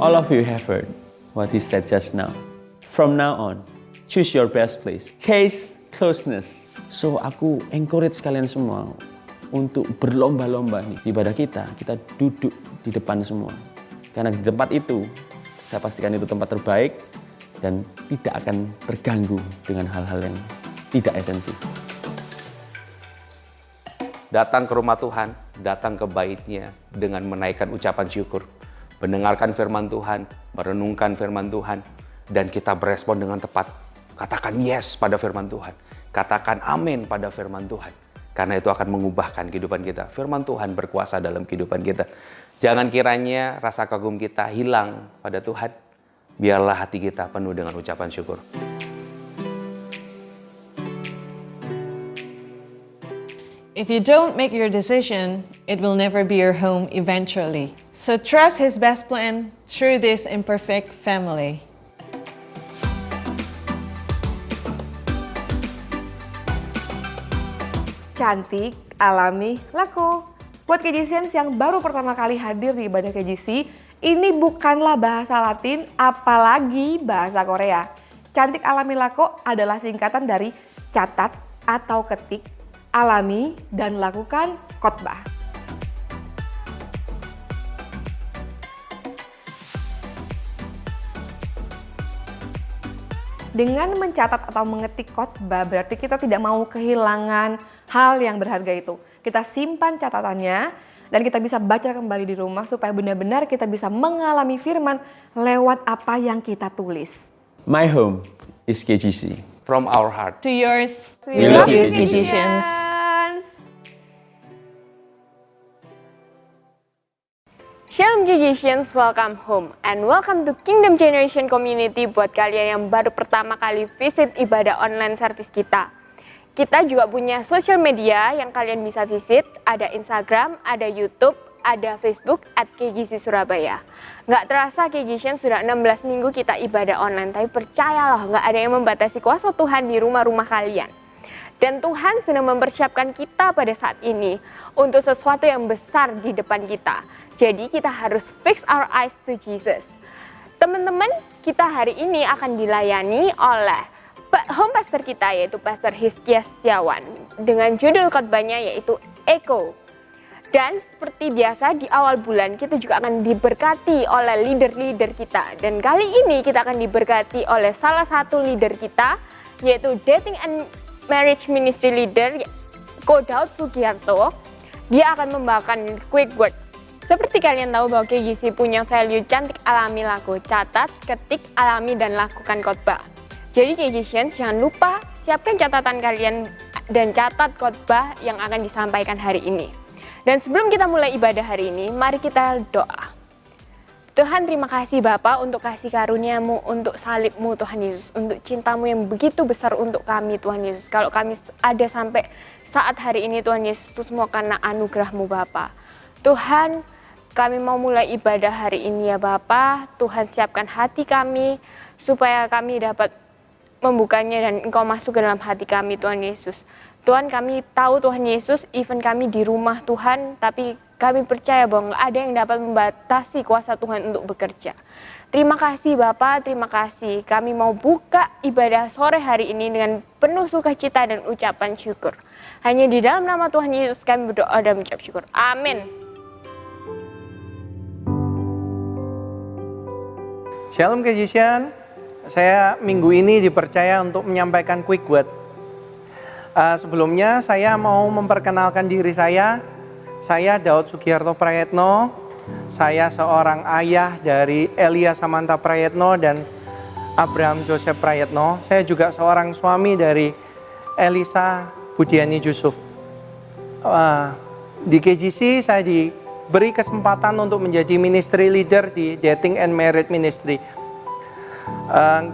All of you have heard what he said just now. From now on, choose your best place. Chase closeness. So aku encourage kalian semua untuk berlomba-lomba nih. Di ibadah kita duduk di depan semua. Karena di tempat itu, saya pastikan itu tempat terbaik dan tidak akan terganggu dengan hal-hal yang tidak esensi. Datang ke rumah Tuhan, datang ke baitnya dengan menaikkan ucapan syukur. Mendengarkan firman Tuhan, merenungkan firman Tuhan, dan kita berespon dengan tepat. Katakan yes pada firman Tuhan. Katakan amin pada firman Tuhan. Karena itu akan mengubahkan kehidupan kita. Firman Tuhan berkuasa dalam kehidupan kita. Jangan kiranya rasa kagum kita hilang pada Tuhan. Biarlah hati kita penuh dengan ucapan syukur. If you don't make your decision, it will never be your home eventually. So trust His best plan through this imperfect family. Cantik, alami, laku. Buat KGCians yang baru pertama kali hadir di ibadah KGC, ini bukanlah bahasa Latin, apalagi bahasa Korea. Cantik, alami, laku adalah singkatan dari catat atau ketik, alami, dan lakukan khotbah. Dengan mencatat atau mengetik khotbah berarti kita tidak mau kehilangan hal yang berharga itu. Kita simpan catatannya dan kita bisa baca kembali di rumah supaya benar-benar kita bisa mengalami firman lewat apa yang kita tulis. My home is KGC. From our heart. To yours, We love you, KGCians. Shalom KGCians, welcome home and welcome to Kingdom Generation Community buat kalian yang baru pertama kali visit ibadah online service kita. Kita juga punya social media yang kalian bisa visit, ada Instagram, ada YouTube, ada Facebook @KGC Surabaya. Nggak terasa KGCians sudah 16 minggu kita ibadah online, tapi percayalah nggak ada yang membatasi kuasa Tuhan di rumah-rumah kalian. Dan Tuhan sedang mempersiapkan kita pada saat ini untuk sesuatu yang besar di depan kita. Jadi kita harus fix our eyes to Jesus. Teman-teman, kita hari ini akan dilayani oleh home pastor kita yaitu Pastor Hizkia Setiawan dengan judul khotbahnya yaitu Echo. Dan seperti biasa di awal bulan kita juga akan diberkati oleh leader-leader kita. Dan kali ini kita akan diberkati oleh salah satu leader kita yaitu Dating and Marriage Ministry Leader Ko Daud Sugiarto. Dia akan membawakan quick word. Seperti kalian tahu bahwa KGC punya value cantik, alami, laku. Catat, ketik, alami, dan lakukan khotbah. Jadi KGCians jangan lupa siapkan catatan kalian dan catat khotbah yang akan disampaikan hari ini. Dan sebelum kita mulai ibadah hari ini, mari kita doa. Tuhan, terima kasih Bapa untuk kasih karunia-Mu, untuk salib-Mu Tuhan Yesus, untuk cinta-Mu yang begitu besar untuk kami Tuhan Yesus. Kalau kami ada sampai saat hari ini Tuhan Yesus, itu semua karena anugerah-Mu Bapa. Tuhan, kami mau mulai ibadah hari ini ya Bapa. Tuhan siapkan hati kami supaya kami dapat membukanya dan Engkau masuk ke dalam hati kami Tuhan Yesus. Tuhan, kami tahu Tuhan Yesus, even kami di rumah Tuhan, tapi kami percaya bahwa nggak ada yang dapat membatasi kuasa Tuhan untuk bekerja. Terima kasih Bapak, terima kasih. Kami mau buka ibadah sore hari ini dengan penuh sukacita dan ucapan syukur. Hanya di dalam nama Tuhan Yesus kami berdoa dan mengucap syukur. Amin. Shalom KGCian, saya minggu ini dipercaya untuk menyampaikan quick word. Sebelumnya saya mau memperkenalkan diri saya Daud Sugiarto Prayetno. Saya seorang ayah dari Elia Samantha Prayetno dan Abraham Joseph Prayetno. Saya juga seorang suami dari Elisa Budiani Yusuf. Di KGC saya diberi kesempatan untuk menjadi ministry leader di Dating and Marriage Ministry.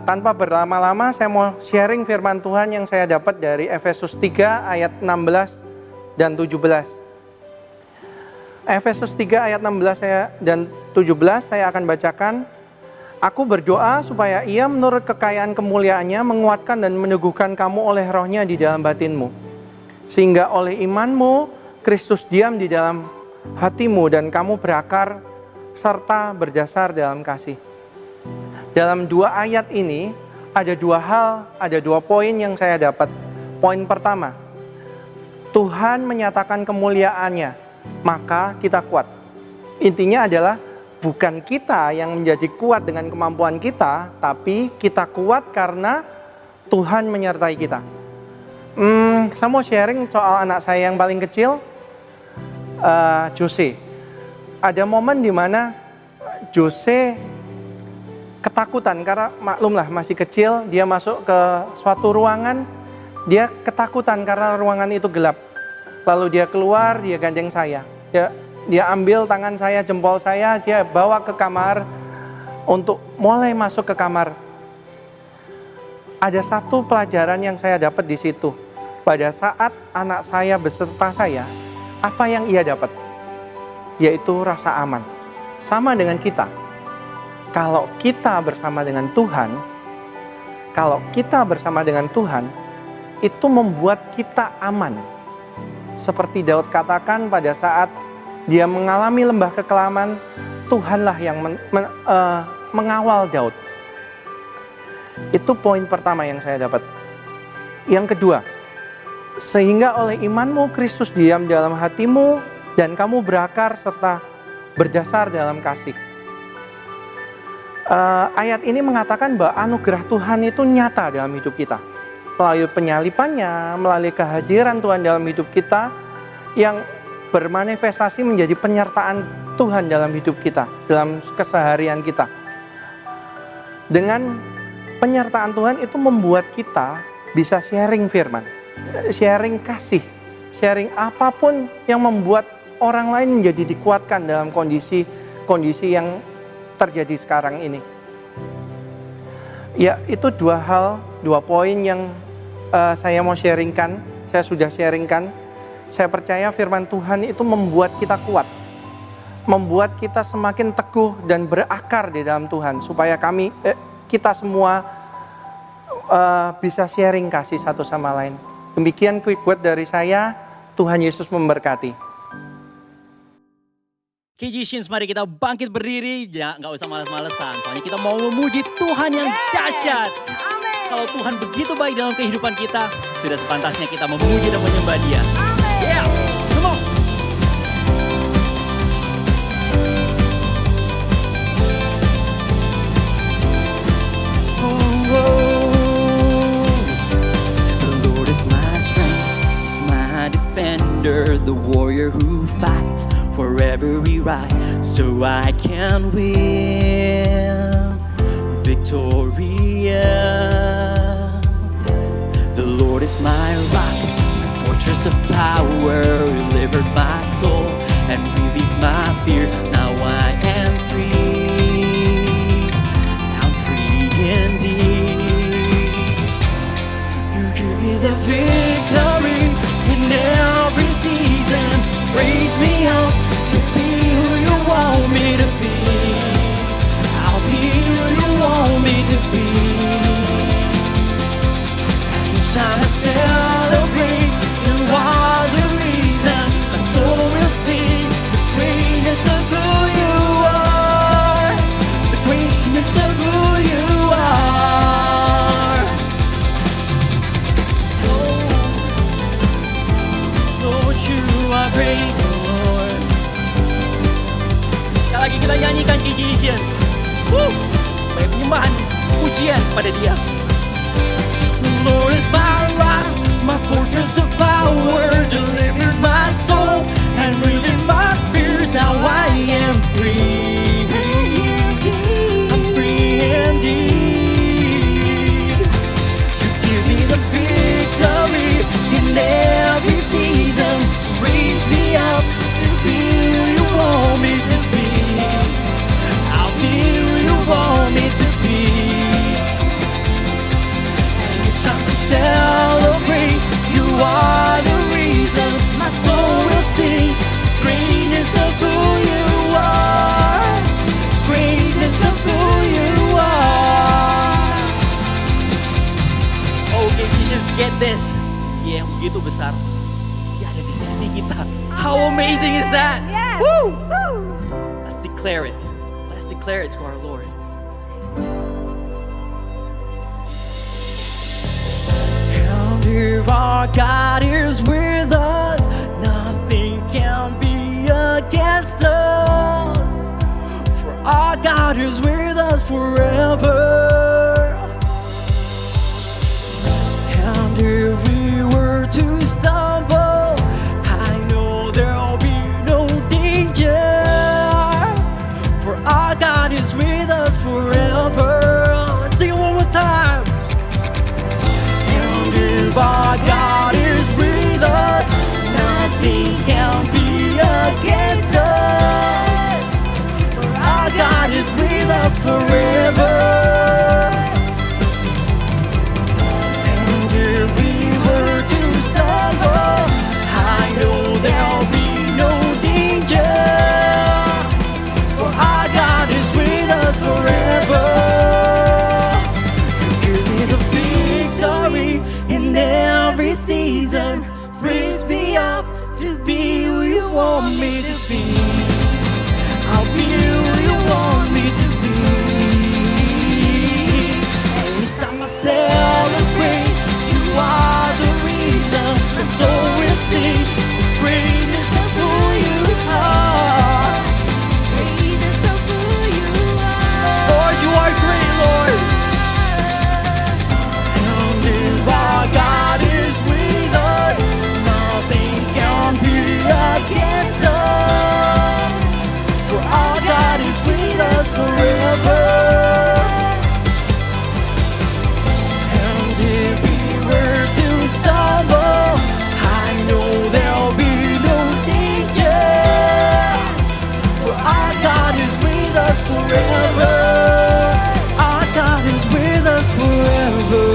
Tanpa berlama-lama saya mau sharing firman Tuhan yang saya dapat dari Efesus 3 ayat 16 dan 17. Efesus 3 ayat 16 dan 17 saya akan bacakan. Aku berdoa supaya Ia menurut kekayaan kemuliaannya menguatkan dan meneguhkan kamu oleh rohnya di dalam batinmu. Sehingga oleh imanmu Kristus diam di dalam hatimu dan kamu berakar serta berdasar dalam kasih. Dalam 2 ayat ini ada 2 hal, ada 2 poin yang saya dapat. Poin pertama, Tuhan menyatakan kemuliaannya, maka kita kuat. Intinya adalah bukan kita yang menjadi kuat dengan kemampuan kita, tapi kita kuat karena Tuhan menyertai kita. Saya mau sharing soal anak saya yang paling kecil, Jose. Ada momen di mana Jose ketakutan karena maklumlah masih kecil, dia masuk ke suatu ruangan, dia ketakutan karena ruangan itu gelap. Lalu dia keluar, dia gandeng saya. Dia ambil tangan saya, jempol saya, dia bawa ke kamar untuk mulai masuk ke kamar. Ada satu pelajaran yang saya dapat di situ. Pada saat anak saya beserta saya, apa yang ia dapat? Yaitu rasa aman. Sama dengan kita. Kalau kita bersama dengan Tuhan, itu membuat kita aman. Seperti Daud katakan pada saat dia mengalami lembah kekelaman, Tuhanlah yang mengawal Daud. Itu poin pertama yang saya dapat. Yang kedua, sehingga oleh imanmu Kristus diam dalam hatimu dan kamu berakar serta berdasar dalam kasih. Ayat ini mengatakan bahwa anugerah Tuhan itu nyata dalam hidup kita. Melalui penyalipannya, melalui kehadiran Tuhan dalam hidup kita yang bermanifestasi menjadi penyertaan Tuhan dalam hidup kita, dalam keseharian kita. Dengan penyertaan Tuhan itu membuat kita bisa sharing firman, sharing kasih, sharing apapun yang membuat orang lain menjadi dikuatkan dalam kondisi yang terjadi sekarang ini. Ya, itu 2 poin yang saya mau sharingkan, saya sudah sharingkan. Saya percaya firman Tuhan itu membuat kita kuat, membuat kita semakin teguh dan berakar di dalam Tuhan, supaya kita semua bisa sharing kasih satu sama lain. Demikian quick word dari saya. Tuhan Yesus memberkati. KGians, mari kita bangkit berdiri, nggak usah malas-malesan. Soalnya kita mau memuji Tuhan yang dahsyat. Kalau Tuhan begitu baik dalam kehidupan kita, sudah sepantasnya kita memuji dan menyembah Dia. Yeah, come on. Defender, the warrior who fights for every right, so I can win victoria. The Lord is my rock, my fortress of power, delivered my soul and relieved my fear. Now I am free, I'm free indeed. You give me the victory in every season. Raise me up to be who you want me to be. I'll be who you want me to be. And each time I celebrate, you are the reason my soul will sing the greatness of who you are. The greatness of who you are. Lord, you are great, Lord. Sekali lagi kita nyanyikan KGians. Supaya penyembahan, pujian pada Dia. The Lord is my rock, my fortress of power, delivered my soul and relieved my fears. Now I am free. I'm free indeed. You give me the victory in every season. Raise me up to be who you want me to be. I'll be who you want me to be. And it's time to celebrate. You are the reason my soul will sing. Greatness of who you are. Greatness of who you are. Okay, Christians, get this. Dia yang begitu besar, Dia ada di sisi kita. How amazing is that? Yes. Woo! Let's declare it. Let's declare it to our Lord. And if our God is with us, nothing can be against us. For our God is with us forever. And if we were to stumble, I know there'll be no danger. For our God is with us forever. Let's sing it one more time. And if our God is with us, nothing can be against us. For our God is with us forever. And if we were to stumble, I know there'll be no danger. For our God is with us forever. You give me the victory in every season. Raise me up to be who you want me to be. I'll be who you want me to be. Every time I celebrate, you are the reason my soul will sing. Greatness of who you are. Greatness of who you are. Lord, you are great, Lord. And if our God is with us, nothing can be against us. For our God is with us forever. And if we were to stumble, I know there'll be no danger. For our God is with us forever. Our God is with us forever.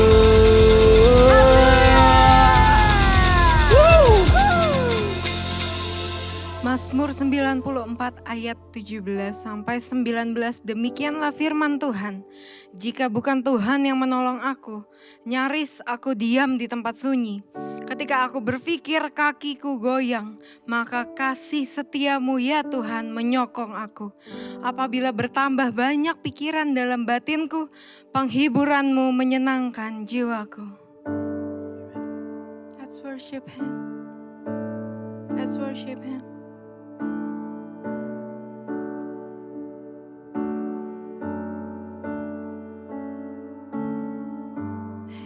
Mazmur 94 ayat 17 sampai 19, demikianlah firman Tuhan. Jika bukan Tuhan yang menolong aku, nyaris aku diam di tempat sunyi. Ketika aku berpikir kakiku goyang, maka kasih setiamu ya Tuhan menyokong aku. Apabila bertambah banyak pikiran dalam batinku, penghiburanmu menyenangkan jiwaku. Let's worship Him. Let's worship Him.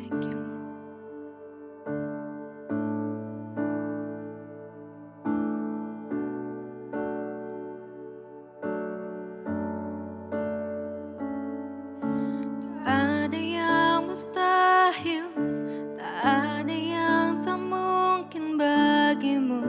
Thank you. Tak ada yang mustahil, tak ada yang tak mungkin bagimu.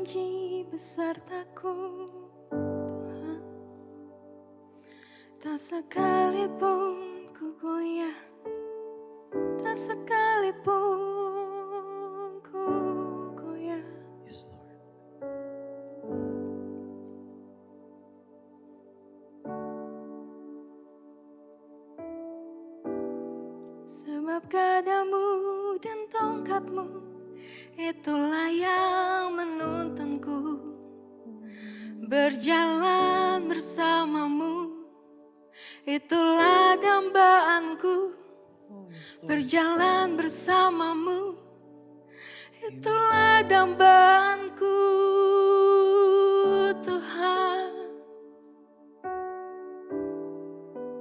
janji besertaku, Tuhan. Tak sekalipun ku goyah, tak sekalipun ku goyah. Yes, Lord. Sebab gadamu dan tongkatmu, itulah yang menuntunku. Berjalan bersamamu, itulah dambaanku. Berjalan bersamamu, itulah dambaanku, Tuhan.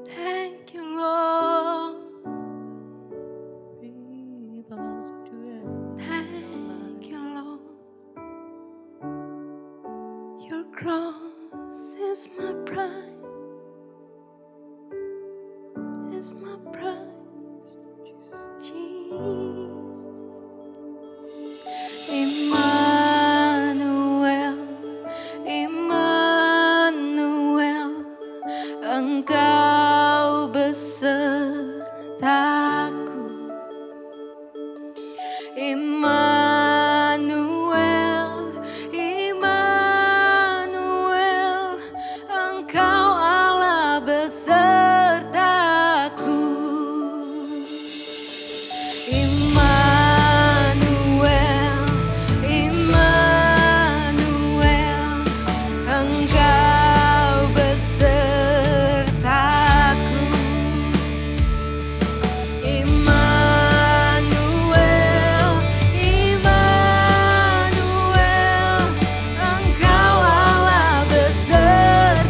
Thank you, Lord. Thank you, Lord. Your cross is my pride, is my pride. Jesus. Immanuel, Immanuel, Engkau besertaku. Immanuel, Immanuel, Engkau Allah besertaku. Immanuel, Immanuel, Engkau besertaku. Immanuel, Immanuel, Engkau Allah besertaku.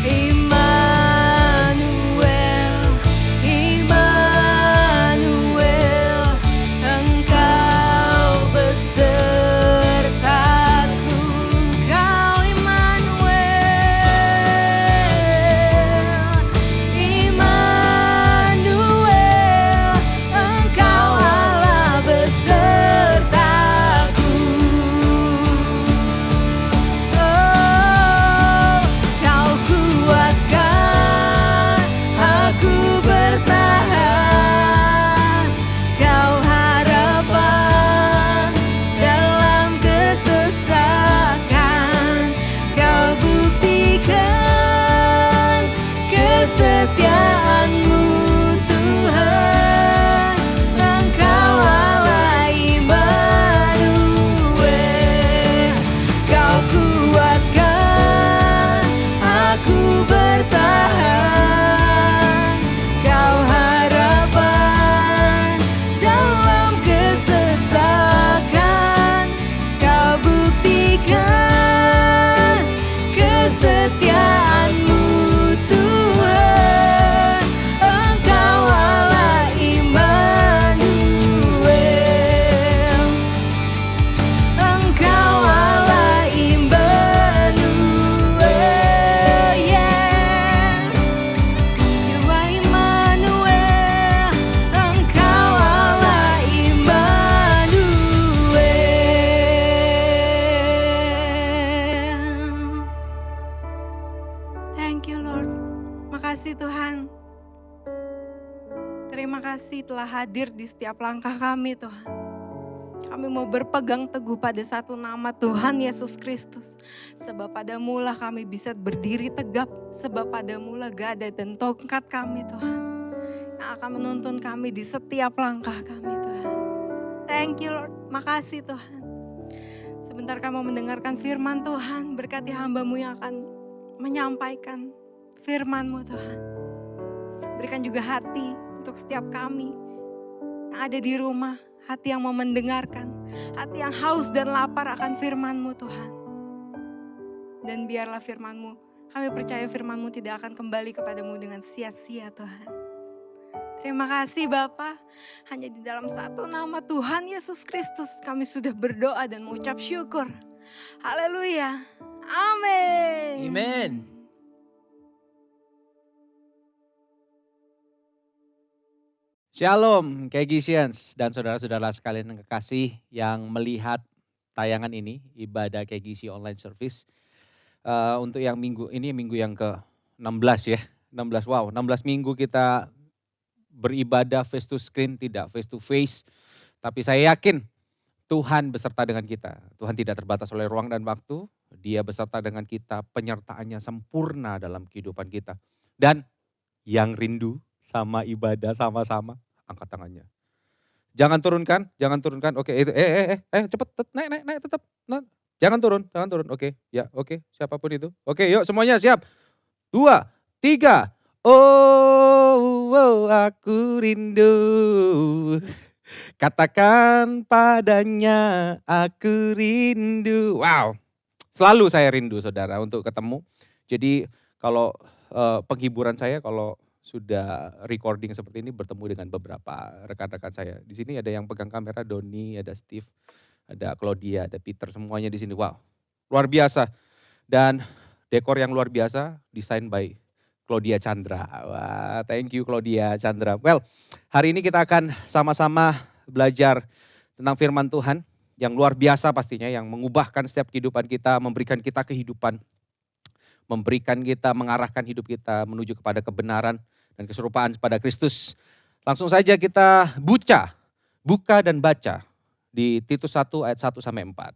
Immanuel, Immanuel, Engkau besertaku. Kau Immanuel, Immanuel, Engkau Allah besertaku. Oh, Kau kuatkan aku bertahan, Kau harapan dalam kesesakan, Kau buktikan kesetiaan-Mu, Tuhan. Engkau Allah Immanuel, Kau kuatkan aku bertahan, Kau harapan dalam kesesakan, Kau buktikan kesetiaan-Mu, Tuhan. Engkau Allah Immanuel, Engkau Allah Immanuel, yeah. You are Immanuel, Engkau Allah Immanuel. Thank you, Lord. Makasih Tuhan. Terima kasih telah hadir di setiap langkah kami, Tuhan. Kami mau berpegang teguh pada satu nama, Tuhan Yesus Kristus. Sebab padamulah kami bisa berdiri tegap. Sebab padamulah gada dan tongkat kami, Tuhan. Yang akan menuntun kami di setiap langkah kami, Tuhan. Thank you, Lord. Makasih, Tuhan. Sebentar kami mau mendengarkan firman Tuhan. Berkati hamba-Mu yang akan menyampaikan firman-Mu, Tuhan. Berikan juga hati untuk setiap kami yang ada di rumah. Hati yang mau mendengarkan, hati yang haus dan lapar akan firman-Mu, Tuhan. Dan biarlah firman-Mu, kami percaya firman-Mu tidak akan kembali kepadamu dengan sia-sia, Tuhan. Terima kasih Bapa. Hanya di dalam satu nama Tuhan Yesus Kristus kami sudah berdoa dan mengucap syukur. Haleluya. Amin. Amen. Shalom, Kegisians dan saudara-saudara sekalian yang kekasih yang melihat tayangan ini, ibadah Kegisi online service. Untuk yang minggu ini minggu yang ke-16 ya, 16, wow 16 minggu kita beribadah face to screen, tidak face to face. Tapi saya yakin Tuhan beserta dengan kita. Tuhan tidak terbatas oleh ruang dan waktu, Dia beserta dengan kita, penyertaannya sempurna dalam kehidupan kita. Dan yang rindu sama ibadah sama-sama, angkat tangannya. Jangan turunkan. Oke, itu cepet naik tetap. Nah, jangan turun. Oke, ya, oke, siapapun itu. Oke, yuk semuanya siap. 2, 3. Oh, aku rindu. Katakan padanya aku rindu. Wow. Selalu saya rindu saudara untuk ketemu. Jadi kalau penghiburan saya kalau sudah recording seperti ini bertemu dengan beberapa rekan-rekan saya. Di sini ada yang pegang kamera, Doni, ada Steve, ada Claudia, ada Peter, semuanya di sini. Wow, luar biasa. Dan dekor yang luar biasa, desain by Claudia Chandra. Wah, thank you Claudia Chandra. Well, hari ini kita akan sama-sama belajar tentang firman Tuhan yang luar biasa pastinya, yang mengubahkan setiap kehidupan kita, memberikan kita kehidupan, memberikan kita, mengarahkan hidup kita menuju kepada kebenaran dan keserupaan pada Kristus. Langsung saja kita buka dan baca di Titus 1 ayat 1 sampai 4.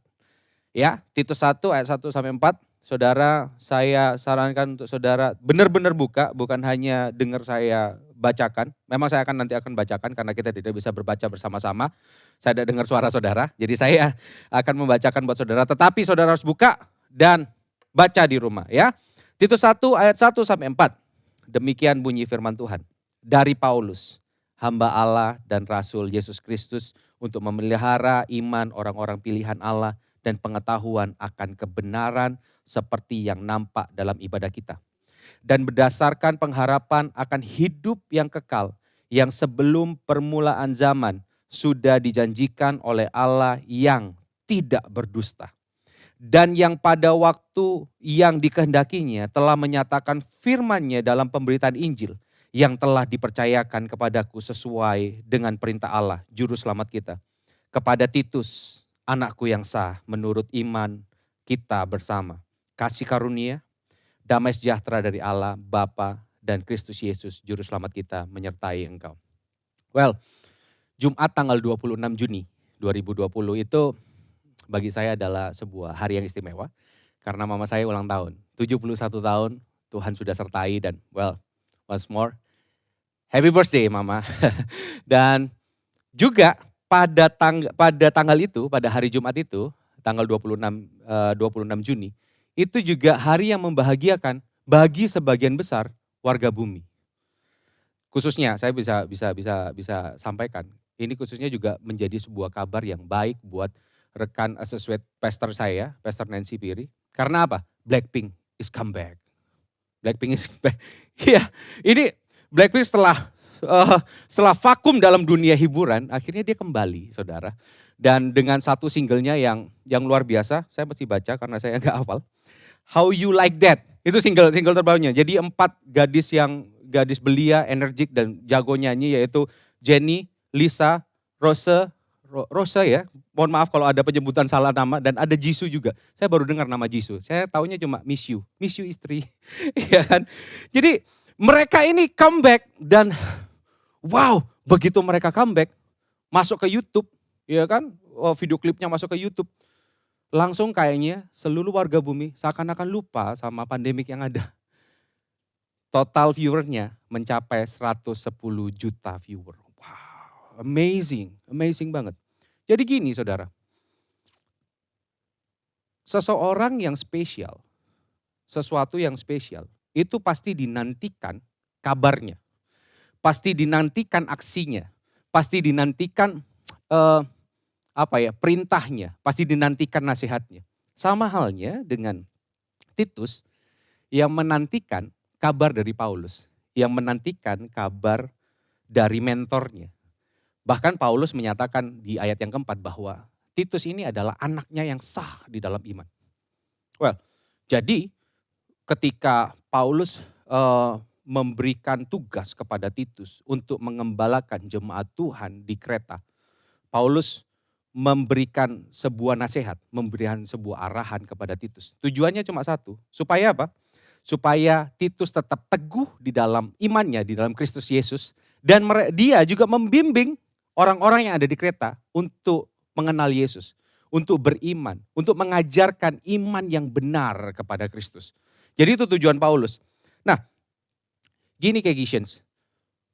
Ya, Titus 1 ayat 1 sampai 4. Saudara, saya sarankan untuk saudara benar-benar buka, bukan hanya dengar saya bacakan. Memang saya nanti akan bacakan karena kita tidak bisa berbaca bersama-sama. Saya tidak dengar suara saudara, jadi saya akan membacakan buat saudara. Tetapi saudara harus buka dan baca di rumah ya. Titus 1 ayat 1 sampai 4. Demikian bunyi firman Tuhan. Dari Paulus, hamba Allah dan Rasul Yesus Kristus untuk memelihara iman orang-orang pilihan Allah dan pengetahuan akan kebenaran seperti yang nampak dalam ibadah kita. Dan berdasarkan pengharapan akan hidup yang kekal yang sebelum permulaan zaman sudah dijanjikan oleh Allah yang tidak berdusta. Dan yang pada waktu yang dikehendakinya telah menyatakan firman-Nya dalam pemberitaan Injil yang telah dipercayakan kepadaku sesuai dengan perintah Allah, juru selamat kita. Kepada Titus, anakku yang sah menurut iman kita bersama. Kasih karunia, damai sejahtera dari Allah, Bapa dan Kristus Yesus, juru selamat kita menyertai engkau. Well, Jumat tanggal 26 Juni 2020 itu bagi saya adalah sebuah hari yang istimewa karena mama saya ulang tahun. 71 tahun Tuhan sudah sertai dan well, once more, happy birthday mama. Dan juga pada tanggal itu, pada hari Jumat itu, tanggal 26 Juni, itu juga hari yang membahagiakan bagi sebagian besar warga bumi. Khususnya saya bisa sampaikan, ini khususnya juga menjadi sebuah kabar yang baik buat rekan associate pastor saya, Pastor Nancy Piri. Karena apa? Blackpink is come back. Blackpink is back. Iya, ini Blackpink setelah vakum dalam dunia hiburan, akhirnya dia kembali, saudara. Dan dengan satu singlenya yang luar biasa, saya mesti baca karena saya nggak hafal. How You Like That, itu single terbarunya. Jadi 4 gadis belia, energik dan jago nyanyi, yaitu Jenny, Lisa, Rosa ya, mohon maaf kalau ada penyebutan salah nama, dan ada Jisoo juga. Saya baru dengar nama Jisoo, saya taunya cuma Miss You istri. Ya kan? Jadi mereka ini comeback dan wow, begitu mereka comeback, masuk ke YouTube, ya kan, video klipnya masuk ke YouTube, langsung kayaknya seluruh warga bumi seakan-akan lupa sama pandemik yang ada. Total viewernya mencapai 110 juta viewer. Amazing banget. Jadi gini saudara, seseorang yang spesial, sesuatu yang spesial, itu pasti dinantikan kabarnya, pasti dinantikan aksinya, pasti dinantikan perintahnya, pasti dinantikan nasihatnya. Sama halnya dengan Titus yang menantikan kabar dari Paulus, yang menantikan kabar dari mentornya. Bahkan Paulus menyatakan di ayat yang keempat bahwa Titus ini adalah anaknya yang sah di dalam iman. Well, jadi ketika Paulus memberikan tugas kepada Titus untuk mengembalakan jemaat Tuhan di Kreta, Paulus memberikan sebuah nasihat, memberikan sebuah arahan kepada Titus. Tujuannya cuma satu, supaya apa? Supaya Titus tetap teguh di dalam imannya, di dalam Kristus Yesus. Dan dia juga membimbing orang-orang yang ada di Kreta untuk mengenal Yesus, untuk beriman, untuk mengajarkan iman yang benar kepada Kristus. Jadi itu tujuan Paulus. Nah, gini Kegisians,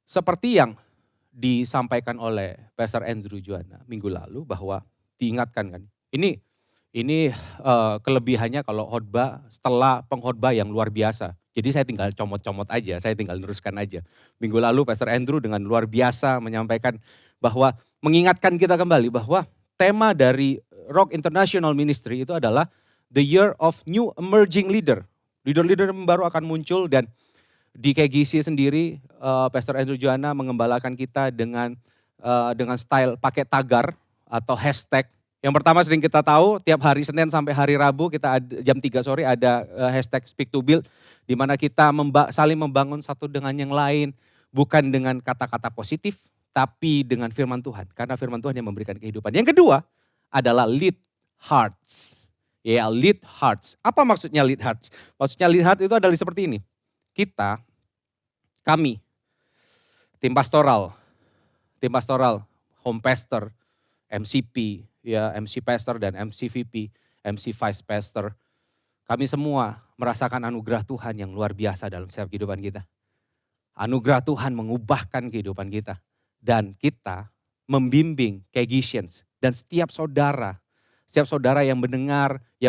seperti yang disampaikan oleh Pastor Andrew Juana minggu lalu bahwa diingatkan kan, ini kelebihannya kalau khotbah setelah pengkhotbah yang luar biasa. Jadi saya tinggal comot-comot aja, saya tinggal teruskan aja. Minggu lalu Pastor Andrew dengan luar biasa menyampaikan bahwa mengingatkan kita kembali bahwa tema dari Rock International Ministry itu adalah The Year of New Emerging Leader. Leader-leader baru akan muncul dan di KGC sendiri Pastor Andrew Juana mengembalakan kita dengan style pakai tagar atau hashtag. Yang pertama sering kita tahu tiap hari Senin sampai hari Rabu kita jam 3 sore ada hashtag Speak to Build, di mana kita saling membangun satu dengan yang lain, bukan dengan kata-kata positif tapi dengan firman Tuhan, karena firman Tuhan yang memberikan kehidupan. Yang kedua adalah lead hearts. Ya, lead hearts. Apa maksudnya lead hearts? Maksudnya lead heart itu adalah seperti ini. Kami, tim pastoral, home pastor, MCP, ya MC pastor dan MC VP, MC vice pastor. Kami semua merasakan anugerah Tuhan yang luar biasa dalam setiap kehidupan kita. Anugerah Tuhan mengubahkan kehidupan kita. Dan kita membimbing Kegisians dan setiap saudara yang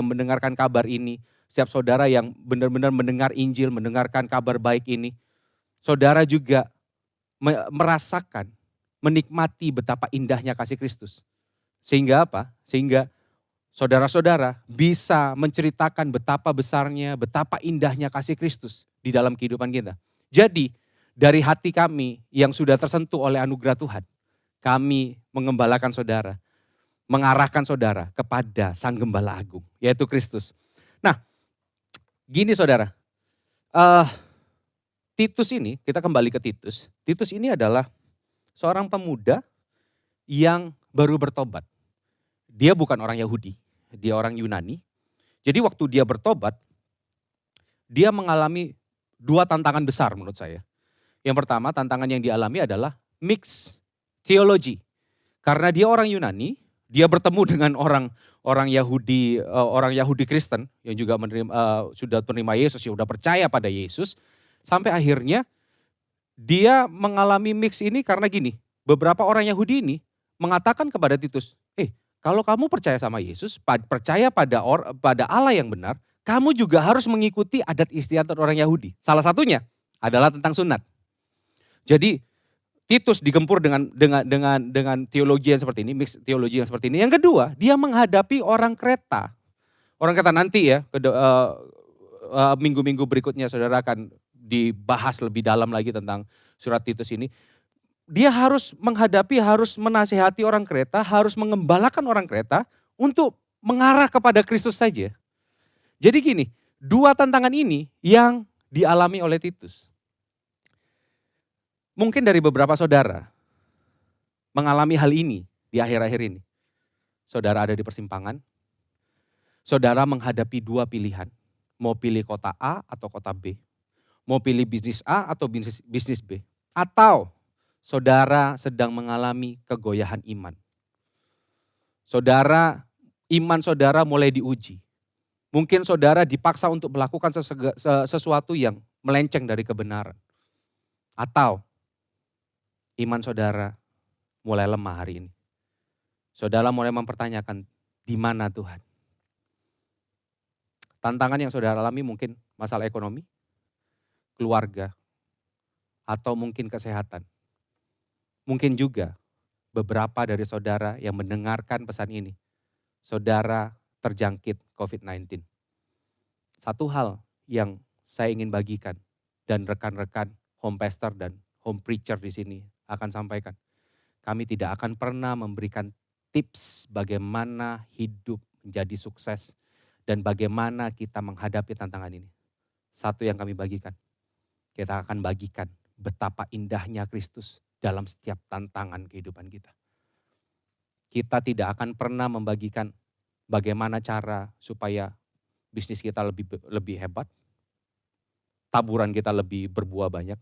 mendengarkan kabar ini, setiap saudara yang benar-benar mendengar Injil, mendengarkan kabar baik ini, saudara juga merasakan, menikmati betapa indahnya kasih Kristus. Sehingga apa? Sehingga saudara-saudara bisa menceritakan betapa besarnya, betapa indahnya kasih Kristus di dalam kehidupan kita. Jadi dari hati kami yang sudah tersentuh oleh anugerah Tuhan, kami mengembalakan saudara, mengarahkan saudara kepada Sang Gembala Agung, yaitu Kristus. Nah, gini saudara, Titus ini, kita kembali ke Titus. Titus ini adalah seorang pemuda yang baru bertobat. Dia bukan orang Yahudi, dia orang Yunani. Jadi waktu dia bertobat, dia mengalami 2 tantangan besar menurut saya. Yang pertama, tantangan yang dialami adalah mix theology. Karena dia orang Yunani, dia bertemu dengan orang Yahudi Kristen yang juga sudah menerima Yesus, ya sudah percaya pada Yesus. Sampai akhirnya dia mengalami mix ini karena gini, beberapa orang Yahudi ini mengatakan kepada Titus, kalau kamu percaya sama Yesus, percaya pada Allah yang benar, kamu juga harus mengikuti adat istiadat orang Yahudi. Salah satunya adalah tentang sunat. Jadi Titus digempur dengan teologi yang seperti ini, mix teologi yang seperti ini. Yang kedua, dia menghadapi orang Kreta. Orang Kreta nanti ya, minggu-minggu berikutnya saudara akan dibahas lebih dalam lagi tentang surat Titus ini. Dia harus menasihati orang Kreta, harus mengembalakan orang Kreta untuk mengarah kepada Kristus saja. Jadi gini, 2 tantangan ini yang dialami oleh Titus. Mungkin dari beberapa saudara mengalami hal ini di akhir-akhir ini. Saudara ada di persimpangan, saudara menghadapi 2 pilihan. Mau pilih kota A atau kota B. Mau pilih bisnis A atau bisnis B. Atau saudara sedang mengalami kegoyahan iman. Iman saudara mulai diuji. Mungkin saudara dipaksa untuk melakukan sesuatu yang melenceng dari kebenaran. Atau iman saudara mulai lemah hari ini. Saudara mulai mempertanyakan, di mana Tuhan? Tantangan yang saudara alami mungkin masalah ekonomi, keluarga, atau mungkin kesehatan. Mungkin juga beberapa dari saudara yang mendengarkan pesan ini, saudara terjangkit COVID-19. Satu hal yang saya ingin bagikan dan rekan-rekan home pastor dan home preacher di sini akan sampaikan. Kami tidak akan pernah memberikan tips bagaimana hidup menjadi sukses dan bagaimana kita menghadapi tantangan ini. Satu yang kami bagikan, kita akan bagikan betapa indahnya Kristus dalam setiap tantangan kehidupan kita. Kita tidak akan pernah membagikan bagaimana cara supaya bisnis kita lebih hebat, taburan kita lebih berbuah banyak,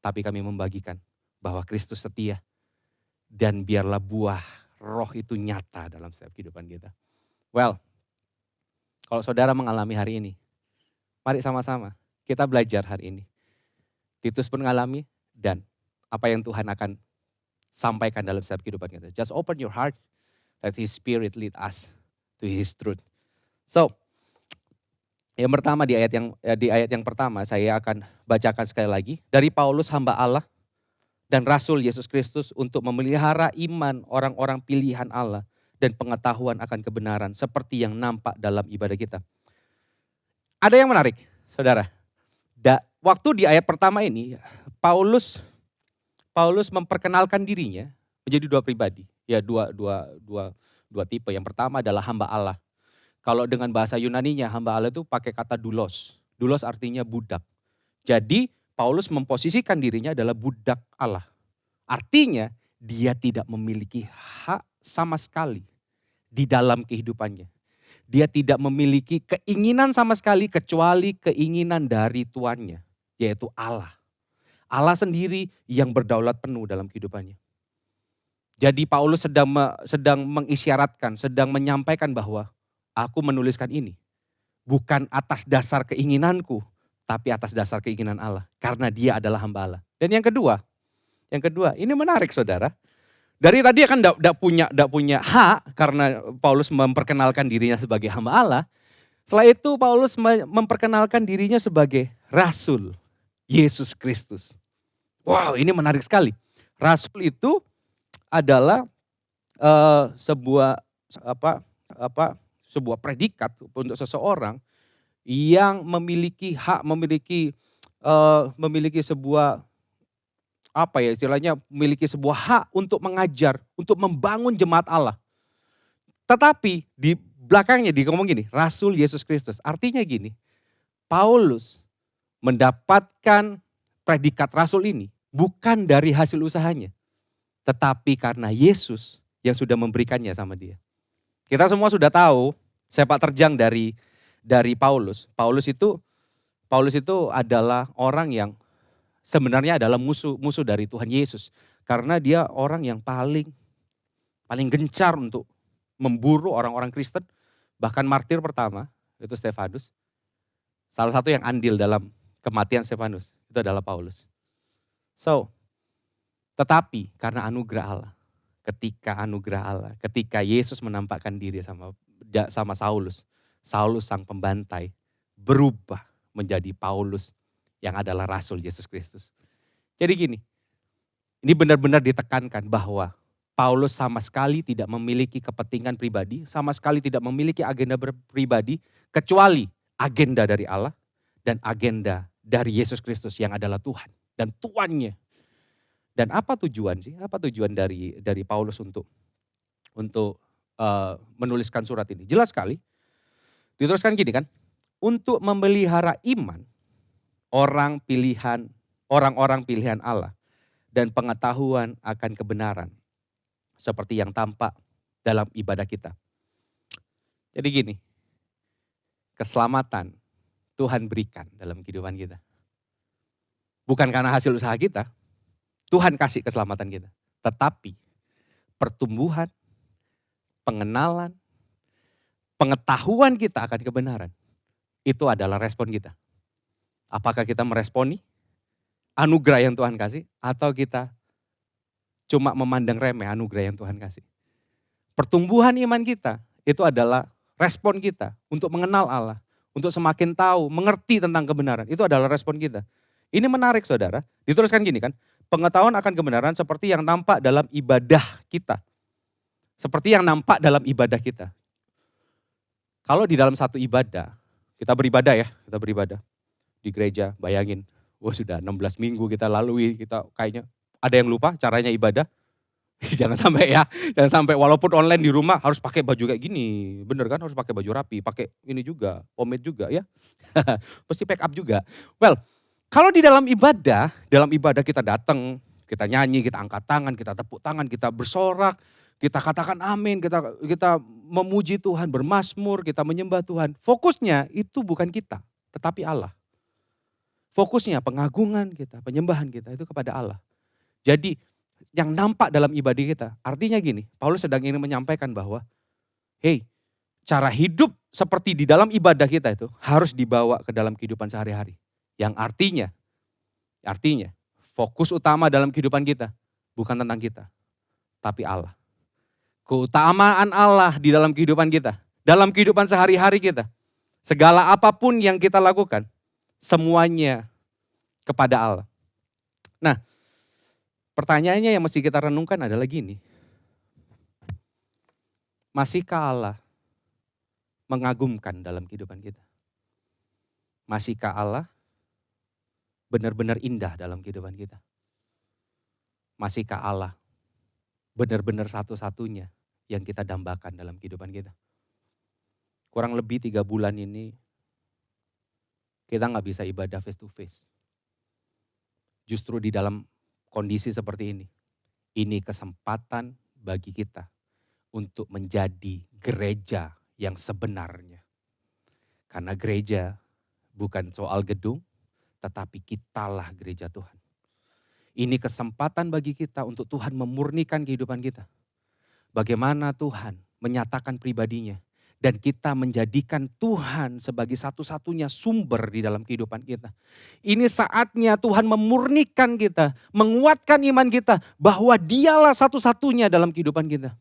tapi kami membagikan bahwa Kristus setia dan biarlah buah roh itu nyata dalam setiap kehidupan kita. Well, kalau saudara mengalami hari ini, mari sama-sama kita belajar hari ini. Titus pun mengalami dan apa yang Tuhan akan sampaikan dalam setiap kehidupan kita. Just open your heart, let His Spirit lead us to His truth. So, yang pertama di ayat yang pertama saya akan bacakan sekali lagi dari Paulus hamba Allah dan Rasul Yesus Kristus untuk memelihara iman orang-orang pilihan Allah dan pengetahuan akan kebenaran seperti yang nampak dalam ibadah kita. Ada yang menarik, saudara. Waktu di ayat pertama ini, Paulus memperkenalkan dirinya menjadi dua pribadi. Ya, dua tipe. Yang pertama adalah hamba Allah. Kalau dengan bahasa Yunaninya, hamba Allah itu pakai kata doulos. Doulos artinya budak. Jadi Paulus memposisikan dirinya adalah budak Allah. Artinya dia tidak memiliki hak sama sekali di dalam kehidupannya. Dia tidak memiliki keinginan sama sekali kecuali keinginan dari tuannya, yaitu Allah. Allah sendiri yang berdaulat penuh dalam kehidupannya. Jadi Paulus sedang mengisyaratkan, sedang menyampaikan bahwa aku menuliskan ini bukan atas dasar keinginanku, tapi atas dasar keinginan Allah. Karena dia adalah hamba Allah. Dan yang kedua, ini menarik saudara. Dari tadi kan tidak punya hak karena Paulus memperkenalkan dirinya sebagai hamba Allah. Setelah itu Paulus memperkenalkan dirinya sebagai Rasul Yesus Kristus. Wow, ini menarik sekali. Rasul itu adalah sebuah predikat untuk seseorang yang memiliki hak, memiliki sebuah memiliki sebuah hak untuk mengajar, untuk membangun jemaat Allah. Tetapi di belakangnya ngomong gini, Rasul Yesus Kristus. Artinya gini, Paulus mendapatkan predikat Rasul ini bukan dari hasil usahanya, tetapi karena Yesus yang sudah memberikannya sama dia. Kita semua sudah tahu sepak terjang dari Paulus. Paulus itu adalah orang yang sebenarnya adalah musuh dari Tuhan Yesus. Karena dia orang yang paling gencar untuk memburu orang-orang Kristen. Bahkan martir pertama, itu Stefanus. Salah satu yang andil dalam kematian Stefanus, itu adalah Paulus. Tetapi karena anugerah Allah, ketika Yesus menampakkan diri sama Saulus sang pembantai, berubah menjadi Paulus yang adalah Rasul Yesus Kristus. Jadi gini, ini benar-benar ditekankan bahwa Paulus sama sekali tidak memiliki kepentingan pribadi, sama sekali tidak memiliki agenda pribadi, kecuali agenda dari Allah dan agenda dari Yesus Kristus yang adalah Tuhan dan Tuannya. Dan apa tujuan sih? Apa tujuan dari Paulus untuk menuliskan surat ini? Jelas sekali, dituliskan gini kan, untuk memelihara iman orang-orang pilihan Allah dan pengetahuan akan kebenaran seperti yang tampak dalam ibadah kita. Jadi gini, keselamatan Tuhan berikan dalam kehidupan kita. Bukan karena hasil usaha kita, Tuhan kasih keselamatan kita. Tetapi pertumbuhan, pengenalan, pengetahuan kita akan kebenaran, itu adalah respon kita. Apakah kita meresponi anugerah yang Tuhan kasih atau kita cuma memandang remeh anugerah yang Tuhan kasih. Pertumbuhan iman kita itu adalah respon kita untuk mengenal Allah, untuk semakin tahu, mengerti tentang kebenaran. Itu adalah respon kita. Ini menarik saudara, dituliskan gini kan, pengetahuan akan kebenaran seperti yang nampak dalam ibadah kita. Seperti yang nampak dalam ibadah kita. Kalau di dalam satu ibadah, kita beribadah di gereja, bayangin, sudah 16 minggu kita lalui, kita kayaknya ada yang lupa caranya ibadah. Jangan sampai walaupun online di rumah harus pakai baju kayak gini, bener kan, harus pakai baju rapi, pakai ini juga, pomade juga ya, pasti pack up juga. Well, Kalau di dalam ibadah kita datang, kita nyanyi, kita angkat tangan, kita tepuk tangan, kita bersorak, kita katakan amin, kita memuji Tuhan, bermazmur, kita menyembah Tuhan. Fokusnya itu bukan kita, tetapi Allah. Fokusnya pengagungan kita, penyembahan kita itu kepada Allah. Jadi yang nampak dalam ibadah kita, artinya gini, Paulus sedang ingin menyampaikan bahwa, hey, cara hidup seperti di dalam ibadah kita itu harus dibawa ke dalam kehidupan sehari-hari. Yang artinya fokus utama dalam kehidupan kita bukan tentang kita, tapi Allah. Keutamaan Allah di dalam kehidupan kita, dalam kehidupan sehari-hari kita. Segala apapun yang kita lakukan, semuanya kepada Allah. Nah, pertanyaannya yang mesti kita renungkan adalah gini. Masihkah Allah mengagumkan dalam kehidupan kita? Masihkah Allah benar-benar indah dalam kehidupan kita? Masihkah Allah benar-benar satu-satunya yang kita dambakan dalam kehidupan kita? Kurang lebih 3 bulan ini kita nggak bisa ibadah face to face. Justru di dalam kondisi seperti ini kesempatan bagi kita untuk menjadi gereja yang sebenarnya. Karena gereja bukan soal gedung, tetapi kitalah gereja Tuhan. Ini kesempatan bagi kita untuk Tuhan memurnikan kehidupan kita. Bagaimana Tuhan menyatakan pribadinya. Dan kita menjadikan Tuhan sebagai satu-satunya sumber di dalam kehidupan kita. Ini saatnya Tuhan memurnikan kita, menguatkan iman kita bahwa Dialah satu-satunya dalam kehidupan kita.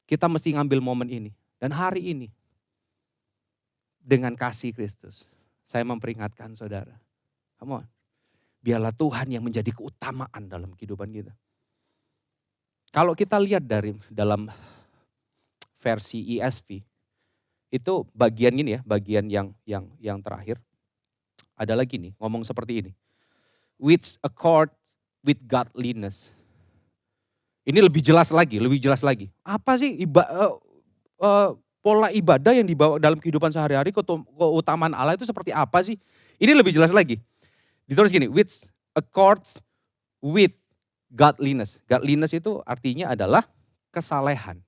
Kita mesti ngambil momen ini. Dan hari ini dengan kasih Kristus, saya memperingatkan saudara, come on, biarlah Tuhan yang menjadi keutamaan dalam kehidupan kita. Kalau kita lihat dalam versi ESV, itu bagian ini ya, bagian yang terakhir. Ada lagi nih, ngomong seperti ini. Which accord with godliness. Ini lebih jelas lagi. Apa sih pola ibadah yang dibawa dalam kehidupan sehari-hari, keutamaan Allah itu seperti apa sih? Ini lebih jelas lagi. Ditulis gini, which accords with godliness. Godliness itu artinya adalah kesalehan.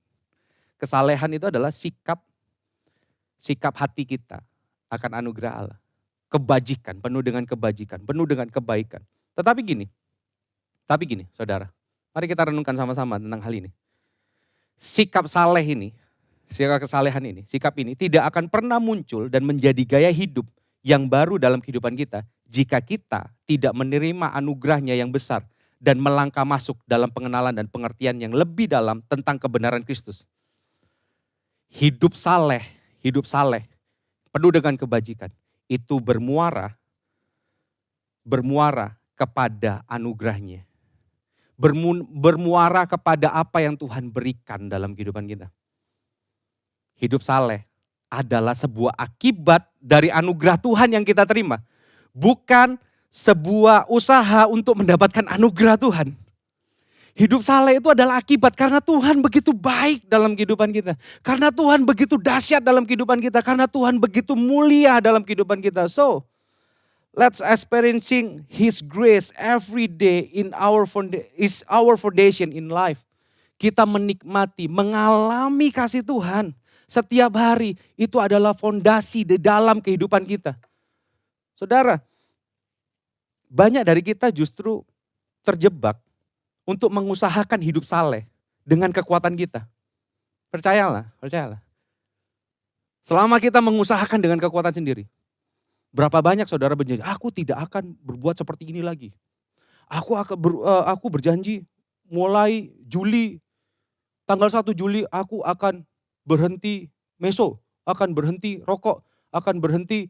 Kesalehan itu adalah sikap hati kita akan anugerah Allah. Kebajikan, penuh dengan kebajikan, penuh dengan kebaikan. Tetapi gini, saudara, mari kita renungkan sama-sama tentang hal ini. Sikap kesalehan ini, sikap ini tidak akan pernah muncul dan menjadi gaya hidup yang baru dalam kehidupan kita jika kita tidak menerima anugerahnya yang besar dan melangkah masuk dalam pengenalan dan pengertian yang lebih dalam tentang kebenaran Kristus. Hidup saleh, penuh dengan kebajikan, itu bermuara kepada anugerahnya. Bermuara kepada apa yang Tuhan berikan dalam kehidupan kita. Hidup saleh adalah sebuah akibat dari anugerah Tuhan yang kita terima. Bukan sebuah usaha untuk mendapatkan anugerah Tuhan. Hidup saleh itu adalah akibat karena Tuhan begitu baik dalam kehidupan kita. Karena Tuhan begitu dahsyat dalam kehidupan kita. Karena Tuhan begitu mulia dalam kehidupan kita. So, let's experiencing His grace every day is our foundation in life. Kita menikmati, mengalami kasih Tuhan. Setiap hari itu adalah fondasi di dalam kehidupan kita. Saudara, banyak dari kita justru terjebak untuk mengusahakan hidup saleh dengan kekuatan kita. Percayalah. Selama kita mengusahakan dengan kekuatan sendiri. Berapa banyak saudara berjanji, aku tidak akan berbuat seperti ini lagi. Aku berjanji mulai Juli, tanggal 1 Juli aku akan berhenti meso, akan berhenti rokok, akan berhenti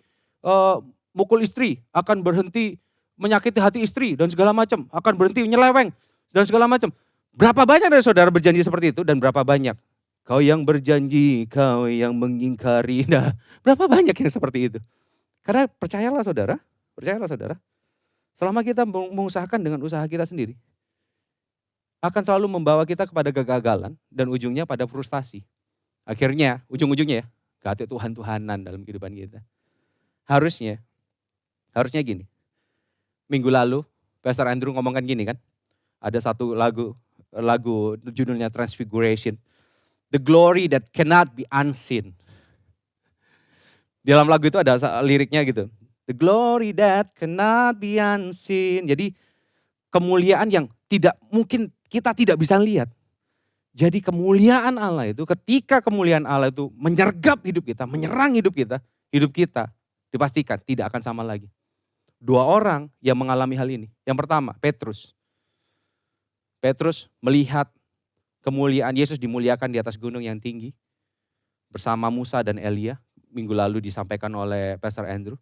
mukul istri, akan berhenti menyakiti hati istri dan segala macam, akan berhenti nyeleweng dan segala macam. Berapa banyak dari saudara berjanji seperti itu dan berapa banyak kau yang berjanji, kau yang mengingkari. Nah, berapa banyak yang seperti itu? Karena percayalah saudara, selama kita mengusahakan dengan usaha kita sendiri, akan selalu membawa kita kepada kegagalan dan ujungnya pada frustasi. Akhirnya, ujung-ujungnya ya, gak ada Tuhan-Tuhanan dalam kehidupan kita. Harusnya gini, minggu lalu Pastor Andrew ngomongkan gini kan. Ada satu lagu judulnya Transfiguration. The glory that cannot be unseen. Di dalam lagu itu ada liriknya gitu. The glory that cannot be unseen. Jadi kemuliaan yang tidak mungkin kita tidak bisa lihat. Jadi kemuliaan Allah itu, ketika kemuliaan Allah itu menyergap hidup kita, menyerang hidup kita dipastikan tidak akan sama lagi. Dua orang yang mengalami hal ini. Yang pertama, Petrus. Petrus melihat kemuliaan Yesus dimuliakan di atas gunung yang tinggi bersama Musa dan Elia. Minggu lalu disampaikan oleh Pastor Andrew.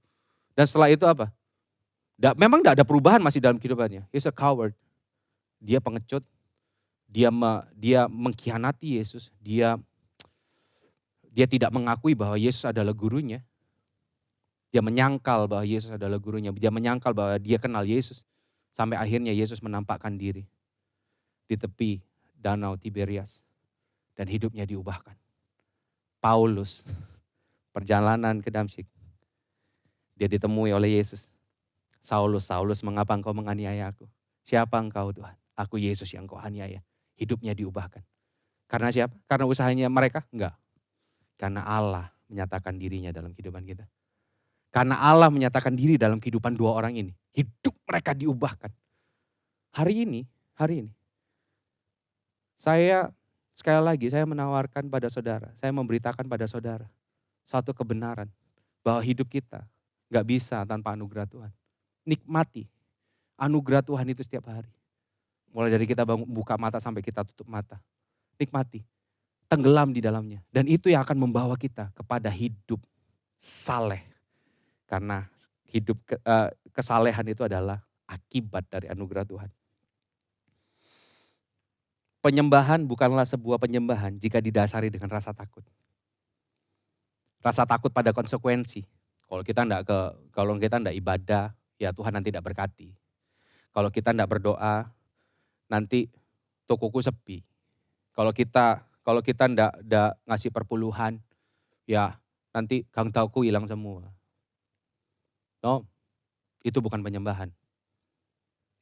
Dan setelah itu apa? Memang tidak ada perubahan masih dalam kehidupannya. He's a coward. Dia pengecut. Dia mengkhianati Yesus. Dia tidak mengakui bahwa Yesus adalah gurunya. Dia menyangkal bahwa Yesus adalah gurunya. Dia menyangkal bahwa dia kenal Yesus. Sampai akhirnya Yesus menampakkan diri di tepi danau Tiberias. Dan hidupnya diubahkan. Paulus, perjalanan ke Damsyik. Dia ditemui oleh Yesus. Saulus, Saulus, mengapa engkau menganiaya aku? Siapa engkau Tuhan? Aku Yesus yang kau aniaya. Hidupnya diubahkan. Karena siapa? Karena usahanya mereka? Enggak. Karena Allah menyatakan dirinya dalam kehidupan kita. Karena Allah menyatakan diri dalam kehidupan dua orang ini. Hidup mereka diubahkan. Hari ini. Sekali lagi saya menawarkan pada saudara. Saya memberitakan pada saudara. Satu kebenaran. Bahwa hidup kita gak bisa tanpa anugerah Tuhan. Nikmati anugerah Tuhan itu setiap hari. Mulai dari kita buka mata sampai kita tutup mata. Nikmati. Tenggelam di dalamnya. Dan itu yang akan membawa kita kepada hidup saleh. Karena hidup kesalehan itu adalah akibat dari anugerah Tuhan. Penyembahan bukanlah sebuah penyembahan jika didasari dengan rasa takut. Rasa takut pada konsekuensi. Kalau kita enggak ibadah, ya Tuhan nanti tidak berkati. Kalau kita enggak berdoa, nanti tokoku sepi. Kalau kita enggak ngasih perpuluhan, ya nanti gangtauku hilang semua. No, itu bukan penyembahan.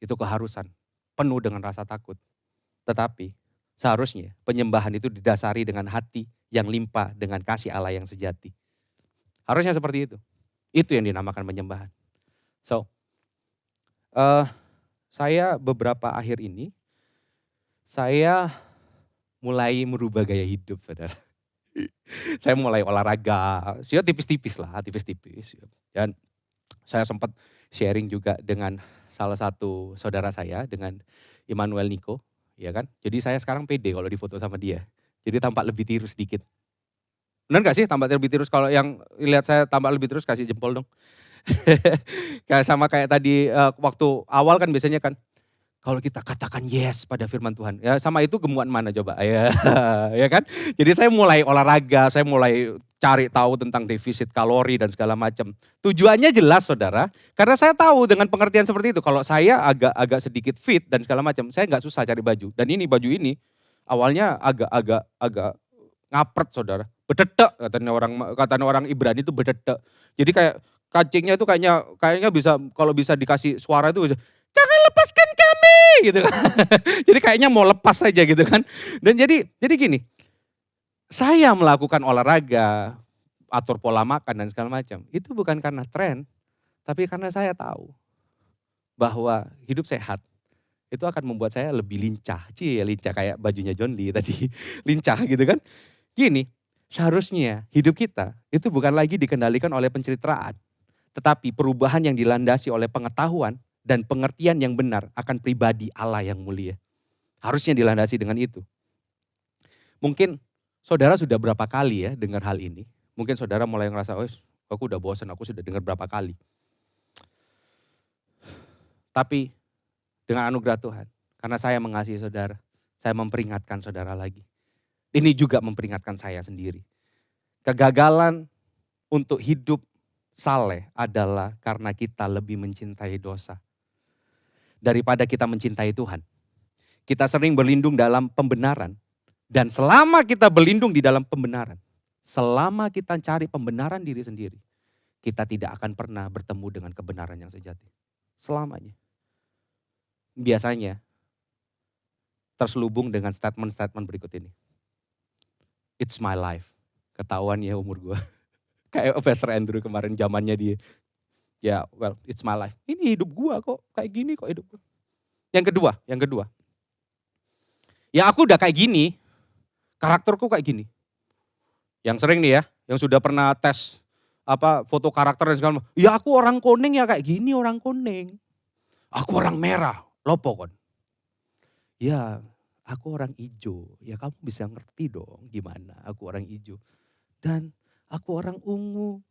Itu keharusan, penuh dengan rasa takut. Tetapi seharusnya penyembahan itu didasari dengan hati yang limpah dengan kasih Allah yang sejati. Harusnya seperti itu. Itu yang dinamakan penyembahan. So, saya beberapa akhir ini, saya mulai merubah gaya hidup, saudara. Saya mulai olahraga, ya tipis-tipis. Dan saya sempat sharing juga dengan salah satu saudara saya, dengan Immanuel Niko, ya kan. Jadi saya sekarang pede kalau difoto sama dia. Jadi tampak lebih tirus sedikit. Benar gak sih tampak lebih tirus? Kalau yang lihat saya tampak lebih tirus kasih jempol dong. Kayak tadi waktu awal kan biasanya kan, kalau kita katakan yes pada firman Tuhan, ya sama itu gemuan mana coba, ya kan? Jadi saya mulai olahraga, saya mulai cari tahu tentang defisit kalori dan segala macam. Tujuannya jelas saudara, karena saya tahu dengan pengertian seperti itu, kalau saya agak sedikit fit dan segala macam, saya nggak susah cari baju. Dan ini baju ini awalnya agak ngapret saudara, bedetek katanya orang Ibrani itu bedetek. Jadi kayak kancingnya itu kayaknya bisa, kalau bisa dikasih suara itu bisa, jangan lepaskan kami gitu kan. Jadi kayaknya mau lepas saja gitu kan. Dan jadi gini, saya melakukan olahraga, atur pola makan dan segala macam, itu bukan karena tren, tapi karena saya tahu bahwa hidup sehat itu akan membuat saya lebih lincah. Lincah kayak bajunya John Lee tadi, lincah gitu kan. Gini, seharusnya hidup kita itu bukan lagi dikendalikan oleh pencitraan, tetapi perubahan yang dilandasi oleh pengetahuan dan pengertian yang benar akan pribadi Allah yang mulia. Harusnya dilandasi dengan itu. Mungkin saudara sudah berapa kali ya dengar hal ini. Mungkin saudara mulai ngerasa, oh aku udah bosan, aku sudah dengar berapa kali. Tapi dengan anugerah Tuhan, karena saya mengasihi saudara, saya memperingatkan saudara lagi. Ini juga memperingatkan saya sendiri. Kegagalan untuk hidup saleh adalah karena kita lebih mencintai dosa daripada kita mencintai Tuhan. Kita sering berlindung dalam pembenaran. Dan selama kita berlindung di dalam pembenaran, selama kita cari pembenaran diri sendiri, kita tidak akan pernah bertemu dengan kebenaran yang sejati. selamanya. Biasanya terselubung dengan statement-statement berikut ini. It's my life. Ketahuan ya umur gue. Kayak Pastor Andrew kemarin zamannya dia. Ya, well, it's my life. Ini hidup gue kok, kayak gini kok hidup gue. Yang kedua. Ya aku udah kayak gini, karakterku kayak gini. Yang sering nih ya, yang sudah pernah tes foto karakter dan segala macam. Ya aku orang kuning ya kayak gini orang kuning. Aku orang merah, lopo kon. Ya aku orang hijau, ya kamu bisa ngerti dong gimana aku orang hijau. Dan aku orang ungu,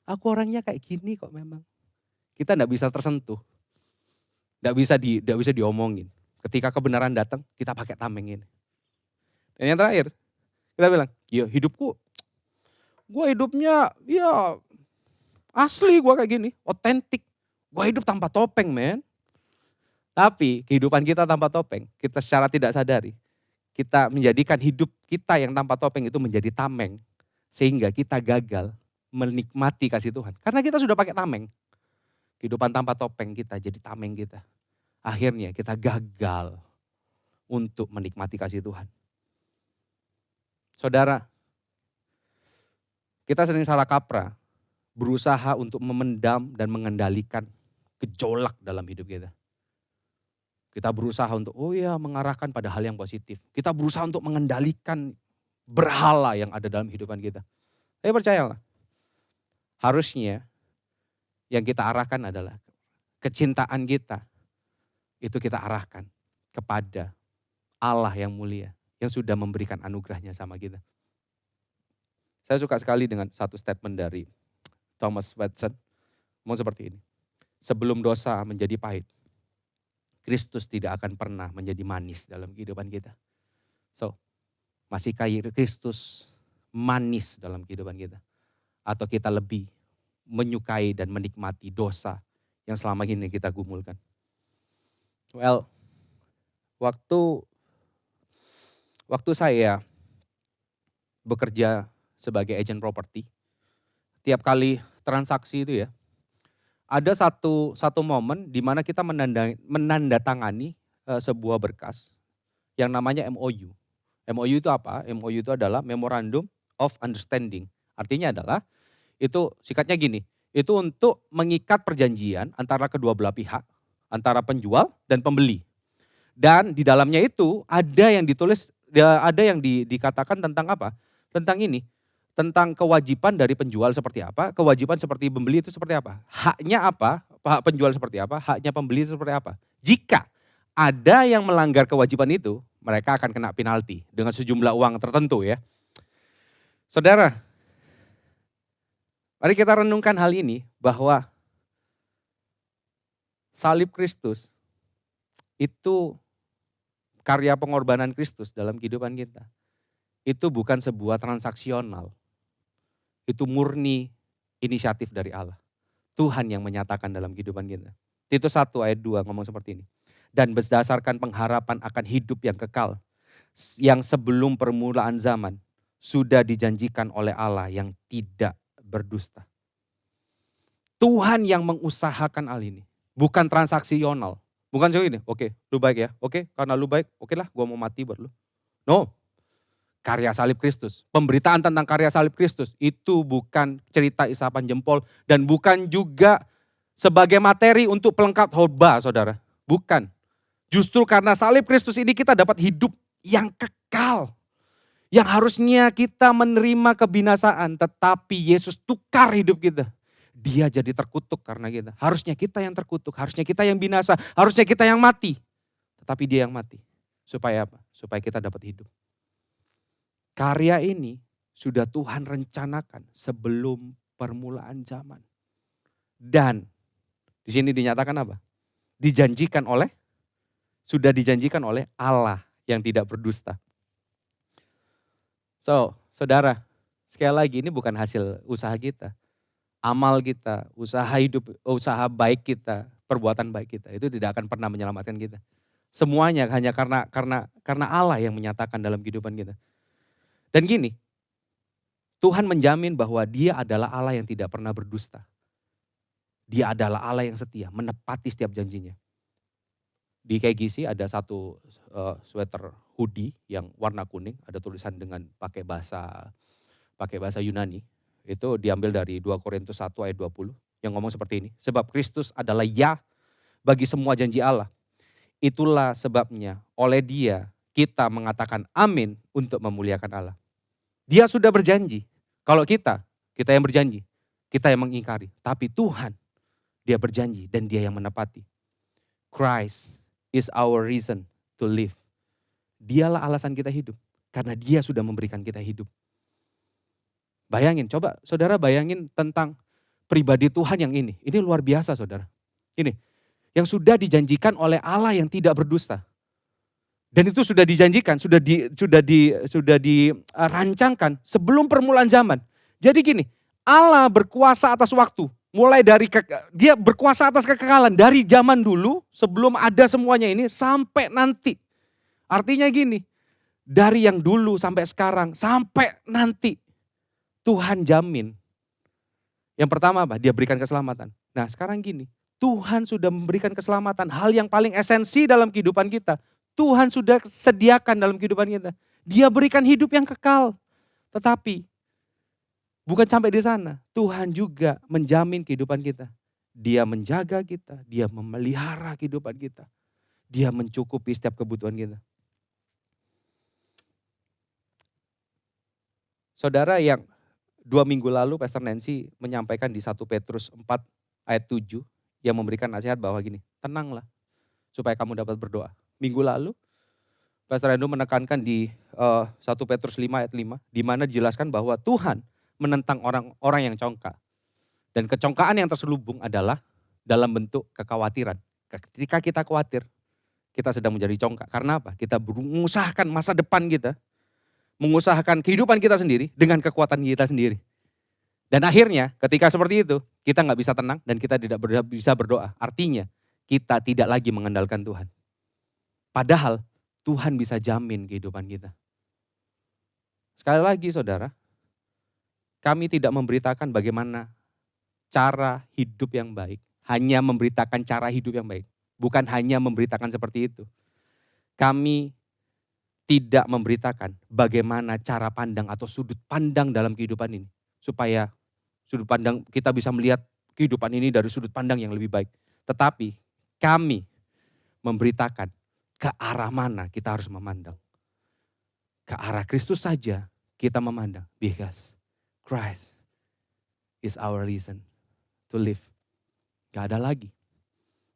aku orangnya kayak gini kok memang. Kita enggak bisa tersentuh, enggak bisa diomongin. Ketika kebenaran datang, kita pakai tameng ini. Dan yang terakhir, kita bilang, ya hidupku, gue hidupnya ya asli gue kayak gini, otentik. Gue hidup tanpa topeng men. Tapi kehidupan kita tanpa topeng, kita secara tidak sadari, kita menjadikan hidup kita yang tanpa topeng itu menjadi tameng. Sehingga kita gagal menikmati kasih Tuhan. Karena kita sudah pakai tameng. Kehidupan tanpa topeng kita jadi tameng kita. Akhirnya kita gagal untuk menikmati kasih Tuhan. Saudara, kita sering salah kaprah, berusaha untuk memendam dan mengendalikan gejolak dalam hidup kita. Kita berusaha untuk, mengarahkan pada hal yang positif. Kita berusaha untuk mengendalikan berhala yang ada dalam kehidupan kita. Saya percayalah, harusnya yang kita arahkan adalah kecintaan kita. Itu kita arahkan kepada Allah yang mulia, yang sudah memberikan anugerahnya sama kita. Saya suka sekali dengan satu statement dari Thomas Watson, ngomong seperti ini. Sebelum dosa menjadi pahit, Kristus tidak akan pernah menjadi manis dalam kehidupan kita. So, masihkah Kristus manis dalam kehidupan kita? Atau kita lebih menyukai dan menikmati dosa yang selama ini kita gumulkan? Well, waktu saya bekerja sebagai agent property, tiap kali transaksi itu ya, ada satu momen di mana kita menandatangani sebuah berkas yang namanya MOU. MOU itu apa? MOU itu adalah Memorandum of Understanding. Artinya adalah itu sikatnya gini, itu untuk mengikat perjanjian antara kedua belah pihak, antara penjual dan pembeli. Dan di dalamnya itu ada yang ditulis, ada yang dikatakan tentang apa? Tentang ini, tentang kewajiban dari penjual seperti apa, kewajiban seperti pembeli itu seperti apa. Haknya apa, hak penjual seperti apa, haknya pembeli seperti apa. Jika ada yang melanggar kewajiban itu, mereka akan kena penalti dengan sejumlah uang tertentu ya. Saudara, mari kita renungkan hal ini bahwa salib Kristus itu karya pengorbanan Kristus dalam kehidupan kita. Itu bukan sebuah transaksional. Itu murni inisiatif dari Allah. Tuhan yang menyatakan dalam kehidupan kita. Titus 1 ayat 2 ngomong seperti ini. Dan berdasarkan pengharapan akan hidup yang kekal. Yang sebelum permulaan zaman sudah dijanjikan oleh Allah yang tidak berdusta. Tuhan yang mengusahakan hal ini. Bukan transaksional. Bukan seperti ini, oke lu baik ya, oke karena lu baik, oke lah gue mau mati buat lu. No, karya salib Kristus. Pemberitaan tentang karya salib Kristus itu bukan cerita isapan jempol dan bukan juga sebagai materi untuk pelengkap khotbah saudara. Bukan. Justru karena salib Kristus ini kita dapat hidup yang kekal. Yang harusnya kita menerima kebinasaan tetapi Yesus tukar hidup kita. Dia jadi terkutuk karena kita. Harusnya kita yang terkutuk, harusnya kita yang binasa, harusnya kita yang mati. Tetapi dia yang mati. Supaya apa? Supaya kita dapat hidup. Karya ini sudah Tuhan rencanakan sebelum permulaan zaman. Dan di sini dinyatakan apa? Sudah dijanjikan oleh Allah yang tidak berdusta. So, saudara, sekali lagi ini bukan hasil usaha kita. Amal kita, usaha baik kita, perbuatan baik kita, itu tidak akan pernah menyelamatkan kita. Semuanya hanya karena Allah yang menyatakan dalam kehidupan kita. Dan gini, Tuhan menjamin bahwa Dia adalah Allah yang tidak pernah berdusta. Dia adalah Allah yang setia, menepati setiap janjinya. Di KGC ada satu sweater hoodie yang warna kuning, ada tulisan dengan pakai bahasa Yunani. Itu diambil dari 2 Korintus 1 ayat 20 yang ngomong seperti ini. Sebab Kristus adalah ya bagi semua janji Allah. Itulah sebabnya oleh Dia kita mengatakan amin untuk memuliakan Allah. Dia sudah berjanji. Kalau kita yang berjanji, kita yang mengingkari. Tapi Tuhan, Dia berjanji dan Dia yang menepati. Christ is our reason to live. Dialah alasan kita hidup. Karena Dia sudah memberikan kita hidup. Bayangin, coba saudara bayangin tentang pribadi Tuhan yang ini. Ini luar biasa saudara. Ini, yang sudah dijanjikan oleh Allah yang tidak berdusta. Dan itu sudah dijanjikan, sudah dirancangkan sebelum permulaan zaman. Jadi gini, Allah berkuasa atas waktu. Mulai dari, dia berkuasa atas kekekalan. Dari zaman dulu, sebelum ada semuanya ini, sampai nanti. Artinya gini, dari yang dulu sampai sekarang, sampai nanti. Tuhan jamin. Yang pertama apa? Dia berikan keselamatan. Nah sekarang gini, Tuhan sudah memberikan keselamatan. Hal yang paling esensi dalam kehidupan kita. Tuhan sudah sediakan dalam kehidupan kita. Dia berikan hidup yang kekal. Tetapi bukan sampai di sana. Tuhan juga menjamin kehidupan kita. Dia menjaga kita. Dia memelihara kehidupan kita. Dia mencukupi setiap kebutuhan kita. Saudara, yang 2 minggu lalu Pastor Nancy menyampaikan di 1 Petrus 4 ayat 7 yang memberikan nasihat bahwa gini, tenanglah supaya kamu dapat berdoa. Minggu lalu Pastor Endo menekankan di 1 Petrus 5 ayat 5 di mana dijelaskan bahwa Tuhan menentang orang-orang yang congkak. Dan kecongkaan yang terselubung adalah dalam bentuk kekhawatiran. Ketika kita khawatir, kita sedang menjadi congkak. Karena apa? Kita mengusahakan masa depan kita, mengusahakan kehidupan kita sendiri dengan kekuatan kita sendiri. Dan akhirnya ketika seperti itu, kita nggak bisa tenang dan kita tidak bisa berdoa. Artinya kita tidak lagi mengandalkan Tuhan. Padahal Tuhan bisa jamin kehidupan kita. Sekali lagi saudara, kami tidak memberitakan bagaimana cara hidup yang baik. Hanya memberitakan cara hidup yang baik. Bukan hanya memberitakan seperti itu. Kami tidak memberitakan bagaimana cara pandang atau sudut pandang dalam kehidupan ini. Supaya sudut pandang kita bisa melihat kehidupan ini dari sudut pandang yang lebih baik. Tetapi kami memberitakan ke arah mana kita harus memandang. Ke arah Kristus saja kita memandang. Because Christ is our reason to live. Gak ada lagi.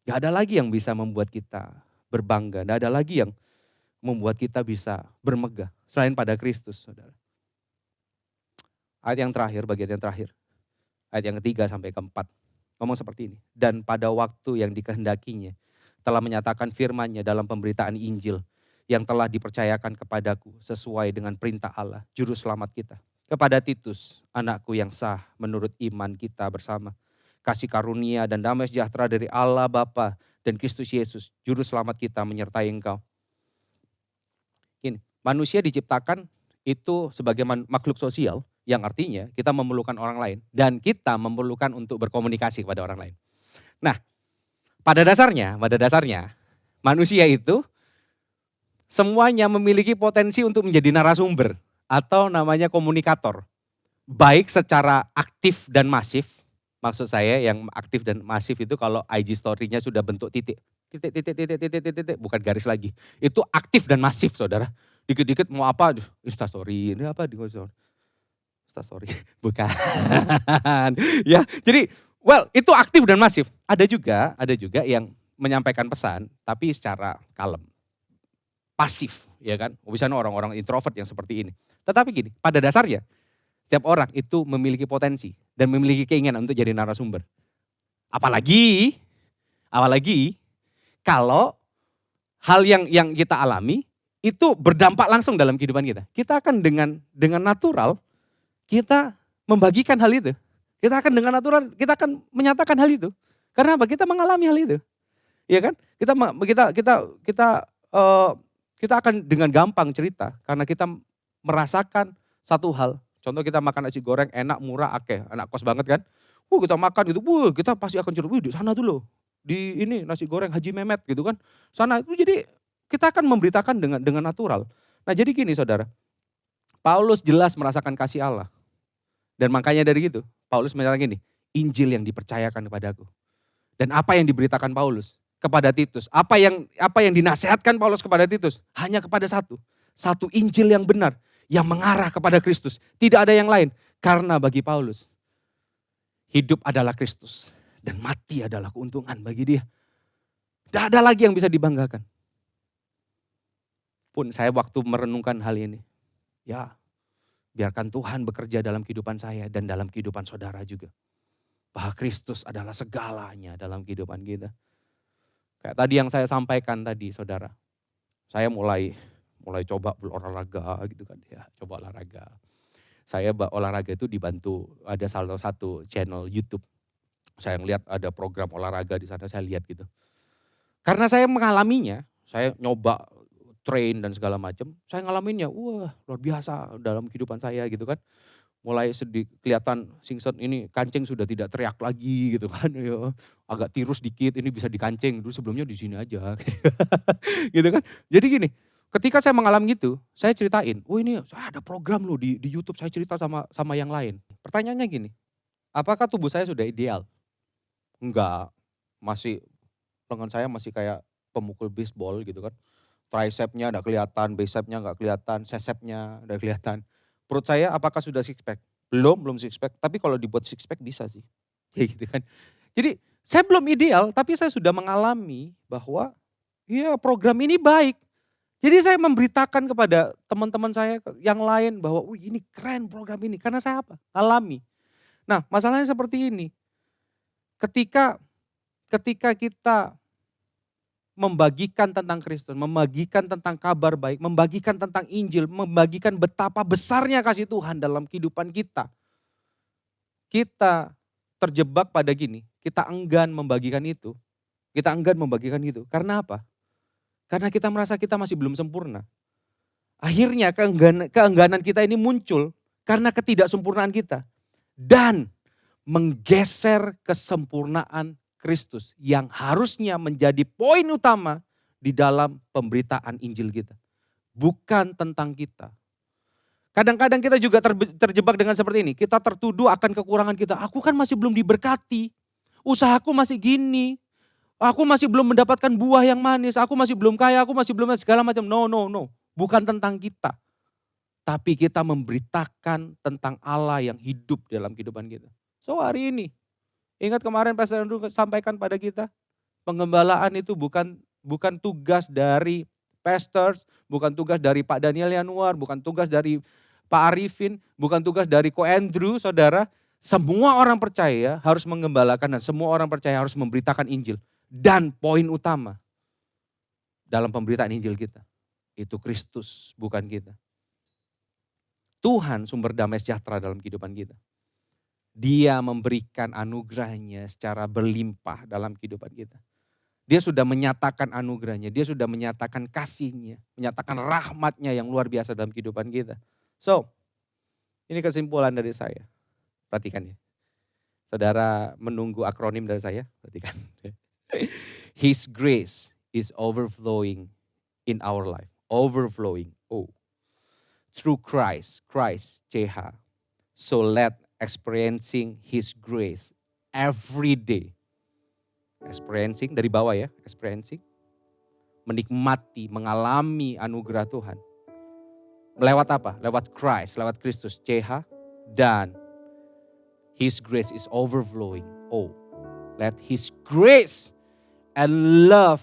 Gak ada lagi yang bisa membuat kita berbangga. Gak ada lagi yang membuat kita bisa bermegah selain pada Kristus, saudara. Ayat yang terakhir, bagian yang terakhir. Ayat yang ketiga sampai keempat. Ngomong seperti ini. Dan pada waktu yang dikehendakinya telah menyatakan firman-Nya dalam pemberitaan Injil yang telah dipercayakan kepadaku sesuai dengan perintah Allah, juru selamat kita. Kepada Titus, anakku yang sah menurut iman kita bersama. Kasih karunia dan damai sejahtera dari Allah Bapa dan Kristus Yesus, juru selamat kita menyertai engkau. Ini, manusia diciptakan itu sebagai makhluk sosial yang artinya kita memerlukan orang lain dan kita memerlukan untuk berkomunikasi kepada orang lain. Nah, pada dasarnya manusia itu semuanya memiliki potensi untuk menjadi narasumber atau namanya komunikator. Baik secara aktif dan masif. Maksud saya yang aktif dan masif itu kalau IG story-nya sudah bentuk titik, bukan garis lagi. Itu aktif dan masif saudara. Dikit-dikit mau apa, Instastory, ini apa di Instastory, bukan. Ya, jadi itu aktif dan masif. Ada juga yang menyampaikan pesan tapi secara kalem. Pasif, ya kan? Misalnya orang-orang introvert yang seperti ini. Tetapi gini, pada dasarnya setiap orang itu memiliki potensi dan memiliki keinginan untuk jadi narasumber. Apalagi kalau hal yang kita alami itu berdampak langsung dalam kehidupan kita. Kita akan dengan natural kita membagikan hal itu. Kita akan menyatakan hal itu. Karena apa? Kita mengalami hal itu. Ya kan? Kita akan dengan gampang cerita karena kita merasakan satu hal. Contoh kita makan nasi goreng enak, murah, akeh, anak kos banget kan. Kita makan gitu, kita pasti akan cerita, di sana tuh loh. Di ini nasi goreng Haji Mehmet gitu kan. Sana itu jadi kita akan memberitakan dengan natural. Nah jadi gini saudara, Paulus jelas merasakan kasih Allah. Dan makanya dari itu, Paulus menyatakan gini, Injil yang dipercayakan kepadaku. Dan apa yang diberitakan Paulus kepada Titus, apa yang dinasihatkan Paulus kepada Titus, hanya kepada satu Injil yang benar, yang mengarah kepada Kristus. Tidak ada yang lain, karena bagi Paulus, hidup adalah Kristus dan mati adalah keuntungan bagi dia. Tidak ada lagi yang bisa dibanggakan. Pun saya waktu merenungkan hal ini, ya biarkan Tuhan bekerja dalam kehidupan saya dan dalam kehidupan saudara juga. Bahwa Kristus adalah segalanya dalam kehidupan kita. Kayak tadi yang saya sampaikan tadi saudara, saya mulai coba olahraga gitu kan ya, coba olahraga. Saya olahraga itu dibantu, ada salah satu channel YouTube. Saya ngeliat ada program olahraga di sana, saya lihat gitu. Karena saya mengalaminya, saya nyoba train dan segala macam, saya ngalaminnya, wah luar biasa dalam kehidupan saya gitu kan. Mulai kelihatan Singson ini kancing sudah tidak teriak lagi gitu kan. Ya, agak tirus dikit, ini bisa dikancing, dulu sebelumnya di sini aja. Gitu kan. Jadi gini, ketika saya mengalami gitu, saya ceritain, ini saya ada program loh di YouTube, saya cerita sama yang lain. Pertanyaannya gini, apakah tubuh saya sudah ideal? Enggak, masih lengan saya masih kayak pemukul baseball gitu kan. Tricepnya enggak kelihatan, bicepnya enggak kelihatan, sesepnya enggak kelihatan. Perut saya apakah sudah six pack? Belum six pack, tapi kalau dibuat six pack bisa sih. Kayak gitu kan. Jadi saya belum ideal, tapi saya sudah mengalami bahwa ya program ini baik. Jadi saya memberitakan kepada teman-teman saya yang lain bahwa ini keren program ini. Karena saya apa? Alami. Nah masalahnya seperti ini. Ketika kita membagikan tentang Kristus, membagikan tentang kabar baik, membagikan tentang Injil, membagikan betapa besarnya kasih Tuhan dalam kehidupan kita. Kita terjebak pada gini, kita enggan membagikan itu. Karena apa? Karena kita merasa kita masih belum sempurna. Akhirnya keengganan kita ini muncul karena ketidaksempurnaan kita. Dan menggeser kesempurnaan Kristus yang harusnya menjadi poin utama di dalam pemberitaan Injil kita. Bukan tentang kita. Kadang-kadang kita juga terjebak dengan seperti ini. Kita tertuduh akan kekurangan kita. Aku kan masih belum diberkati. Usahaku masih gini. Aku masih belum mendapatkan buah yang manis. Aku masih belum kaya. Aku masih belum segala macam. No. Bukan tentang kita. Tapi kita memberitakan tentang Allah yang hidup dalam kehidupan kita. So hari ini, ingat kemarin Pastor Andrew sampaikan pada kita, penggembalaan itu bukan tugas dari pastors, bukan tugas dari Pak Daniel Yanuar, bukan tugas dari Pak Arifin, bukan tugas dari Ko Andrew, saudara. Semua orang percaya harus menggembalakan dan semua orang percaya harus memberitakan Injil. Dan poin utama dalam pemberitaan Injil kita, itu Kristus, bukan kita. Tuhan sumber damai sejahtera dalam kehidupan kita. Dia memberikan anugerahnya secara berlimpah dalam kehidupan kita. Dia sudah menyatakan anugerahnya, dia sudah menyatakan kasihnya, menyatakan rahmatnya yang luar biasa dalam kehidupan kita. So, ini kesimpulan dari saya. Perhatikan ya. Saudara menunggu akronim dari saya, perhatikan. His grace is overflowing in our life. Overflowing, through Christ, CH. So let experiencing His grace every day. Experiencing dari bawah ya, experiencing. Menikmati, mengalami anugerah Tuhan. Lewat apa? Lewat Christ, lewat Kristus, CH. Dan His grace is overflowing. Let His grace and love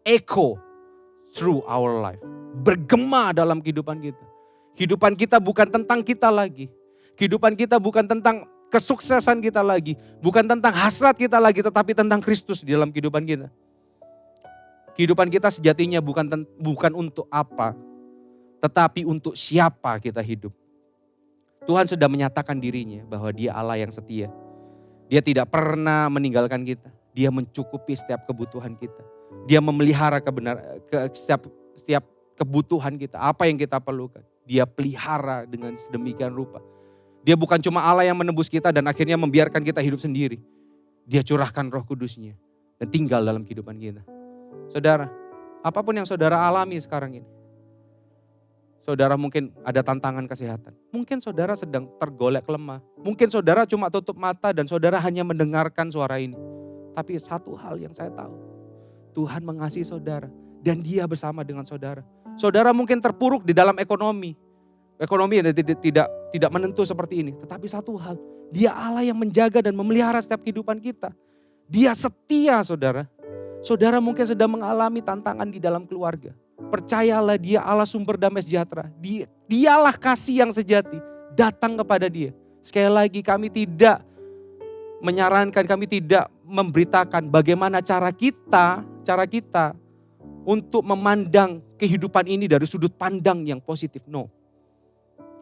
echo through our life. Bergema dalam kehidupan kita. Kehidupan kita bukan tentang kita lagi. Kehidupan kita bukan tentang kesuksesan kita lagi. Bukan tentang hasrat kita lagi, tetapi tentang Kristus di dalam kehidupan kita. Kehidupan kita sejatinya bukan untuk apa, tetapi untuk siapa kita hidup. Tuhan sudah menyatakan dirinya bahwa Dia Allah yang setia. Dia tidak pernah meninggalkan kita. Dia mencukupi setiap kebutuhan kita. Dia memelihara setiap kebutuhan kita. Apa yang kita perlukan. Dia pelihara dengan sedemikian rupa. Dia bukan cuma Allah yang menebus kita dan akhirnya membiarkan kita hidup sendiri. Dia curahkan Roh Kudus-Nya dan tinggal dalam kehidupan kita. Saudara, apapun yang saudara alami sekarang ini. Saudara mungkin ada tantangan kesehatan. Mungkin saudara sedang tergolek lemah. Mungkin saudara cuma tutup mata dan saudara hanya mendengarkan suara ini. Tapi satu hal yang saya tahu, Tuhan mengasihi saudara dan Dia bersama dengan saudara. Saudara mungkin terpuruk di dalam ekonomi. Ekonomi yang tidak menentu seperti ini. Tetapi satu hal, Dia Allah yang menjaga dan memelihara setiap kehidupan kita. Dia setia, saudara. Saudara mungkin sedang mengalami tantangan di dalam keluarga. Percayalah, Dia Allah sumber damai sejahtera. Dialah kasih yang sejati. Datang kepada Dia. Sekali lagi, kami tidak menyarankan, kami tidak memberitakan bagaimana cara kita untuk memandang kehidupan ini dari sudut pandang yang positif. No.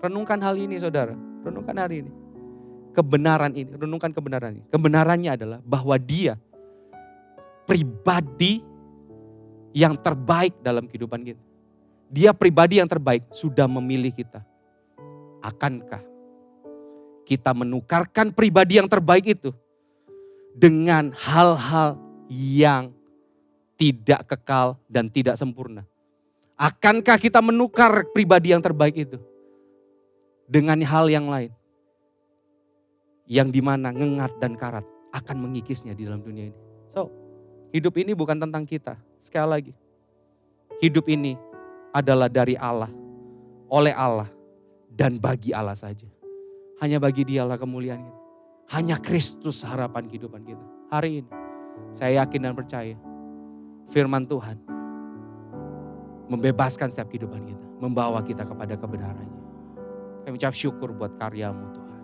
Renungkan hal ini, saudara. Renungkan hari ini. Kebenaran ini, renungkan kebenaran ini. Kebenarannya adalah bahwa Dia pribadi yang terbaik dalam kehidupan kita. Dia pribadi yang terbaik sudah memilih kita. Akankah kita menukarkan pribadi yang terbaik itu dengan hal-hal yang tidak kekal dan tidak sempurna? Akankah kita menukar pribadi yang terbaik itu dengan hal yang lain? Yang dimana ngengat dan karat akan mengikisnya di dalam dunia ini. So, hidup ini bukan tentang kita. Sekali lagi, hidup ini adalah dari Allah, oleh Allah, dan bagi Allah saja. Hanya bagi Dialah kemuliaan kita. Hanya Kristus harapan kehidupan kita. Hari ini, saya yakin dan percaya, firman Tuhan membebaskan setiap kehidupan kita. Membawa kita kepada kebenarannya. Kami ucap syukur buat karya-Mu Tuhan.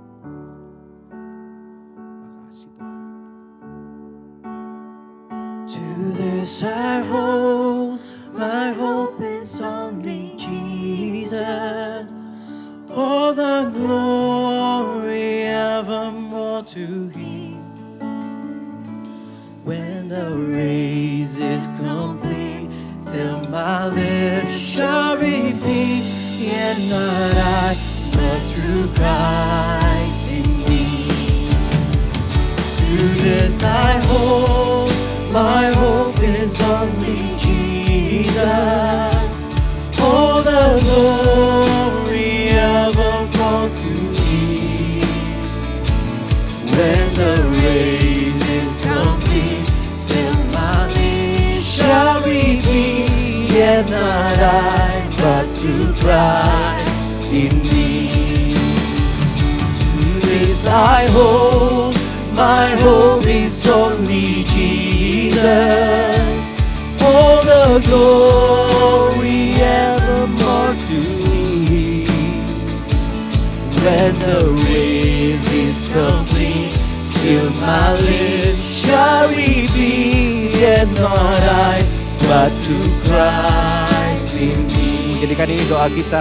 Makasih Tuhan. To this I hold, my hope is only Jesus. All the glory evermore to Him. When the race is complete, still my lips shall repeat, yet not I, but through Christ in me. To this I hold, my hope is only Jesus. All the glory evermore to Thee. When the race is complete, fill my lips shall repeat, yet not I, but through Christ in me. To this I hold, my hope is only Jesus. All the glory evermore to Thee. When the race is complete, still my lips shall repeat, yet not I, but through Christ in me. Jadikan ini doa kita.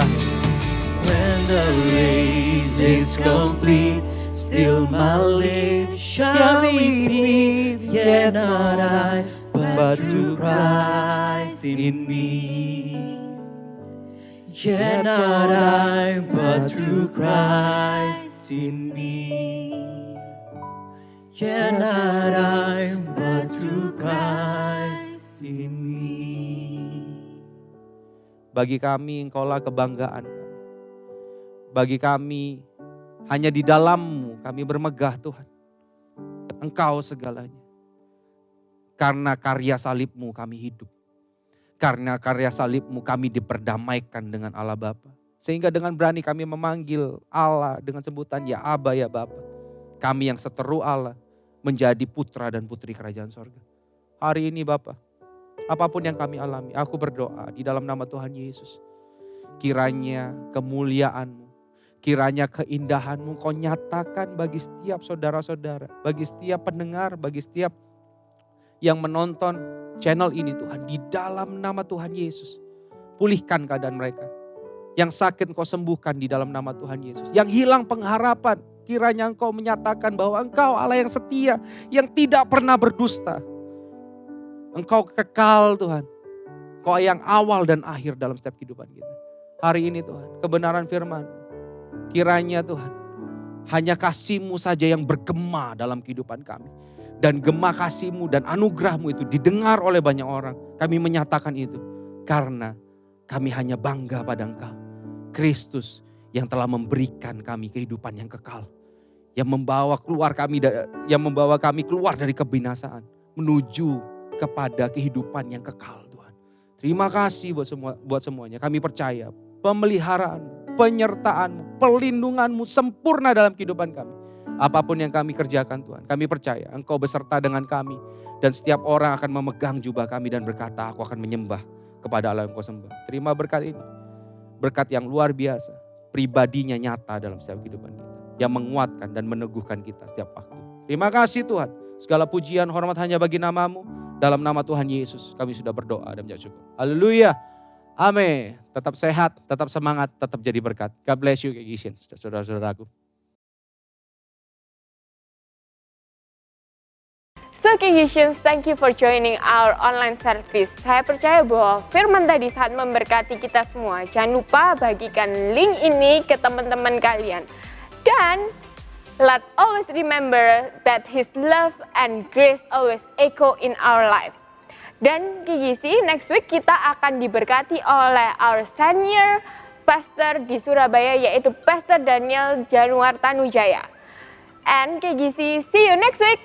When the race is complete, still my lips shall repeat, yet not I, but through Christ in me. Yet not I, but through Christ in me. Yet not I, but through Christ in me. Bagi kami Engkaulah kebanggaan. Bagi kami hanya di dalam-Mu kami bermegah Tuhan. Engkau segalanya. Karena karya salib-Mu kami hidup. Karena karya salib-Mu kami diperdamaikan dengan Allah Bapa. Sehingga dengan berani kami memanggil Allah dengan sebutan ya Aba ya Bapa. Kami yang seteru Allah menjadi putra dan putri kerajaan sorga. Hari ini Bapa, apapun yang kami alami, aku berdoa di dalam nama Tuhan Yesus. Kiranya kemuliaan-Mu, kiranya keindahan-Mu Kau nyatakan bagi setiap saudara-saudara, bagi setiap pendengar, bagi setiap yang menonton channel ini Tuhan. Di dalam nama Tuhan Yesus, pulihkan keadaan mereka. Yang sakit Engkau sembuhkan di dalam nama Tuhan Yesus. Yang hilang pengharapan, kiranya Engkau menyatakan bahwa Engkau Allah yang setia, yang tidak pernah berdusta. Engkau kekal Tuhan. Engkau yang awal dan akhir dalam setiap kehidupan kita. Hari ini Tuhan, kebenaran firman, kiranya Tuhan Hanya kasih-Mu saja yang bergema dalam kehidupan kami. Dan gema kasih-Mu dan anugerah-Mu itu didengar oleh banyak orang. Kami menyatakan itu karena kami hanya bangga pada Engkau. Kristus yang telah memberikan kami kehidupan yang kekal. Yang membawa kami keluar dari kebinasaan. Menuju kepada kehidupan yang kekal Tuhan. Terima kasih buat semuanya. Kami percaya pemeliharaan-Mu, penyertaan-Mu, pelindungan-Mu sempurna dalam kehidupan kami. Apapun yang kami kerjakan Tuhan, kami percaya Engkau beserta dengan kami. Dan setiap orang akan memegang jubah kami dan berkata, aku akan menyembah kepada Allah yang Kau sembah. Terima berkat ini. Berkat yang luar biasa. Pribadinya nyata dalam setiap kehidupan kita. Yang menguatkan dan meneguhkan kita setiap waktu. Terima kasih Tuhan. Segala pujian, hormat hanya bagi nama-Mu. Dalam nama Tuhan Yesus kami sudah berdoa dan mengucap syukur. Haleluya. Amin. Tetap sehat, tetap semangat, tetap jadi berkat. God bless you, Kekisian, saudara-saudaraku. So Kekisians, thank you for joining our online service. Saya percaya bahwa firman tadi sangat memberkati kita semua. Jangan lupa bagikan link ini ke teman-teman kalian. Dan let's always remember that His love and grace always echo in our life. Dan KGC, next week kita akan diberkati oleh our senior pastor di Surabaya, yaitu Pastor Daniel Januar Tanujaya. And KGC, see you next week.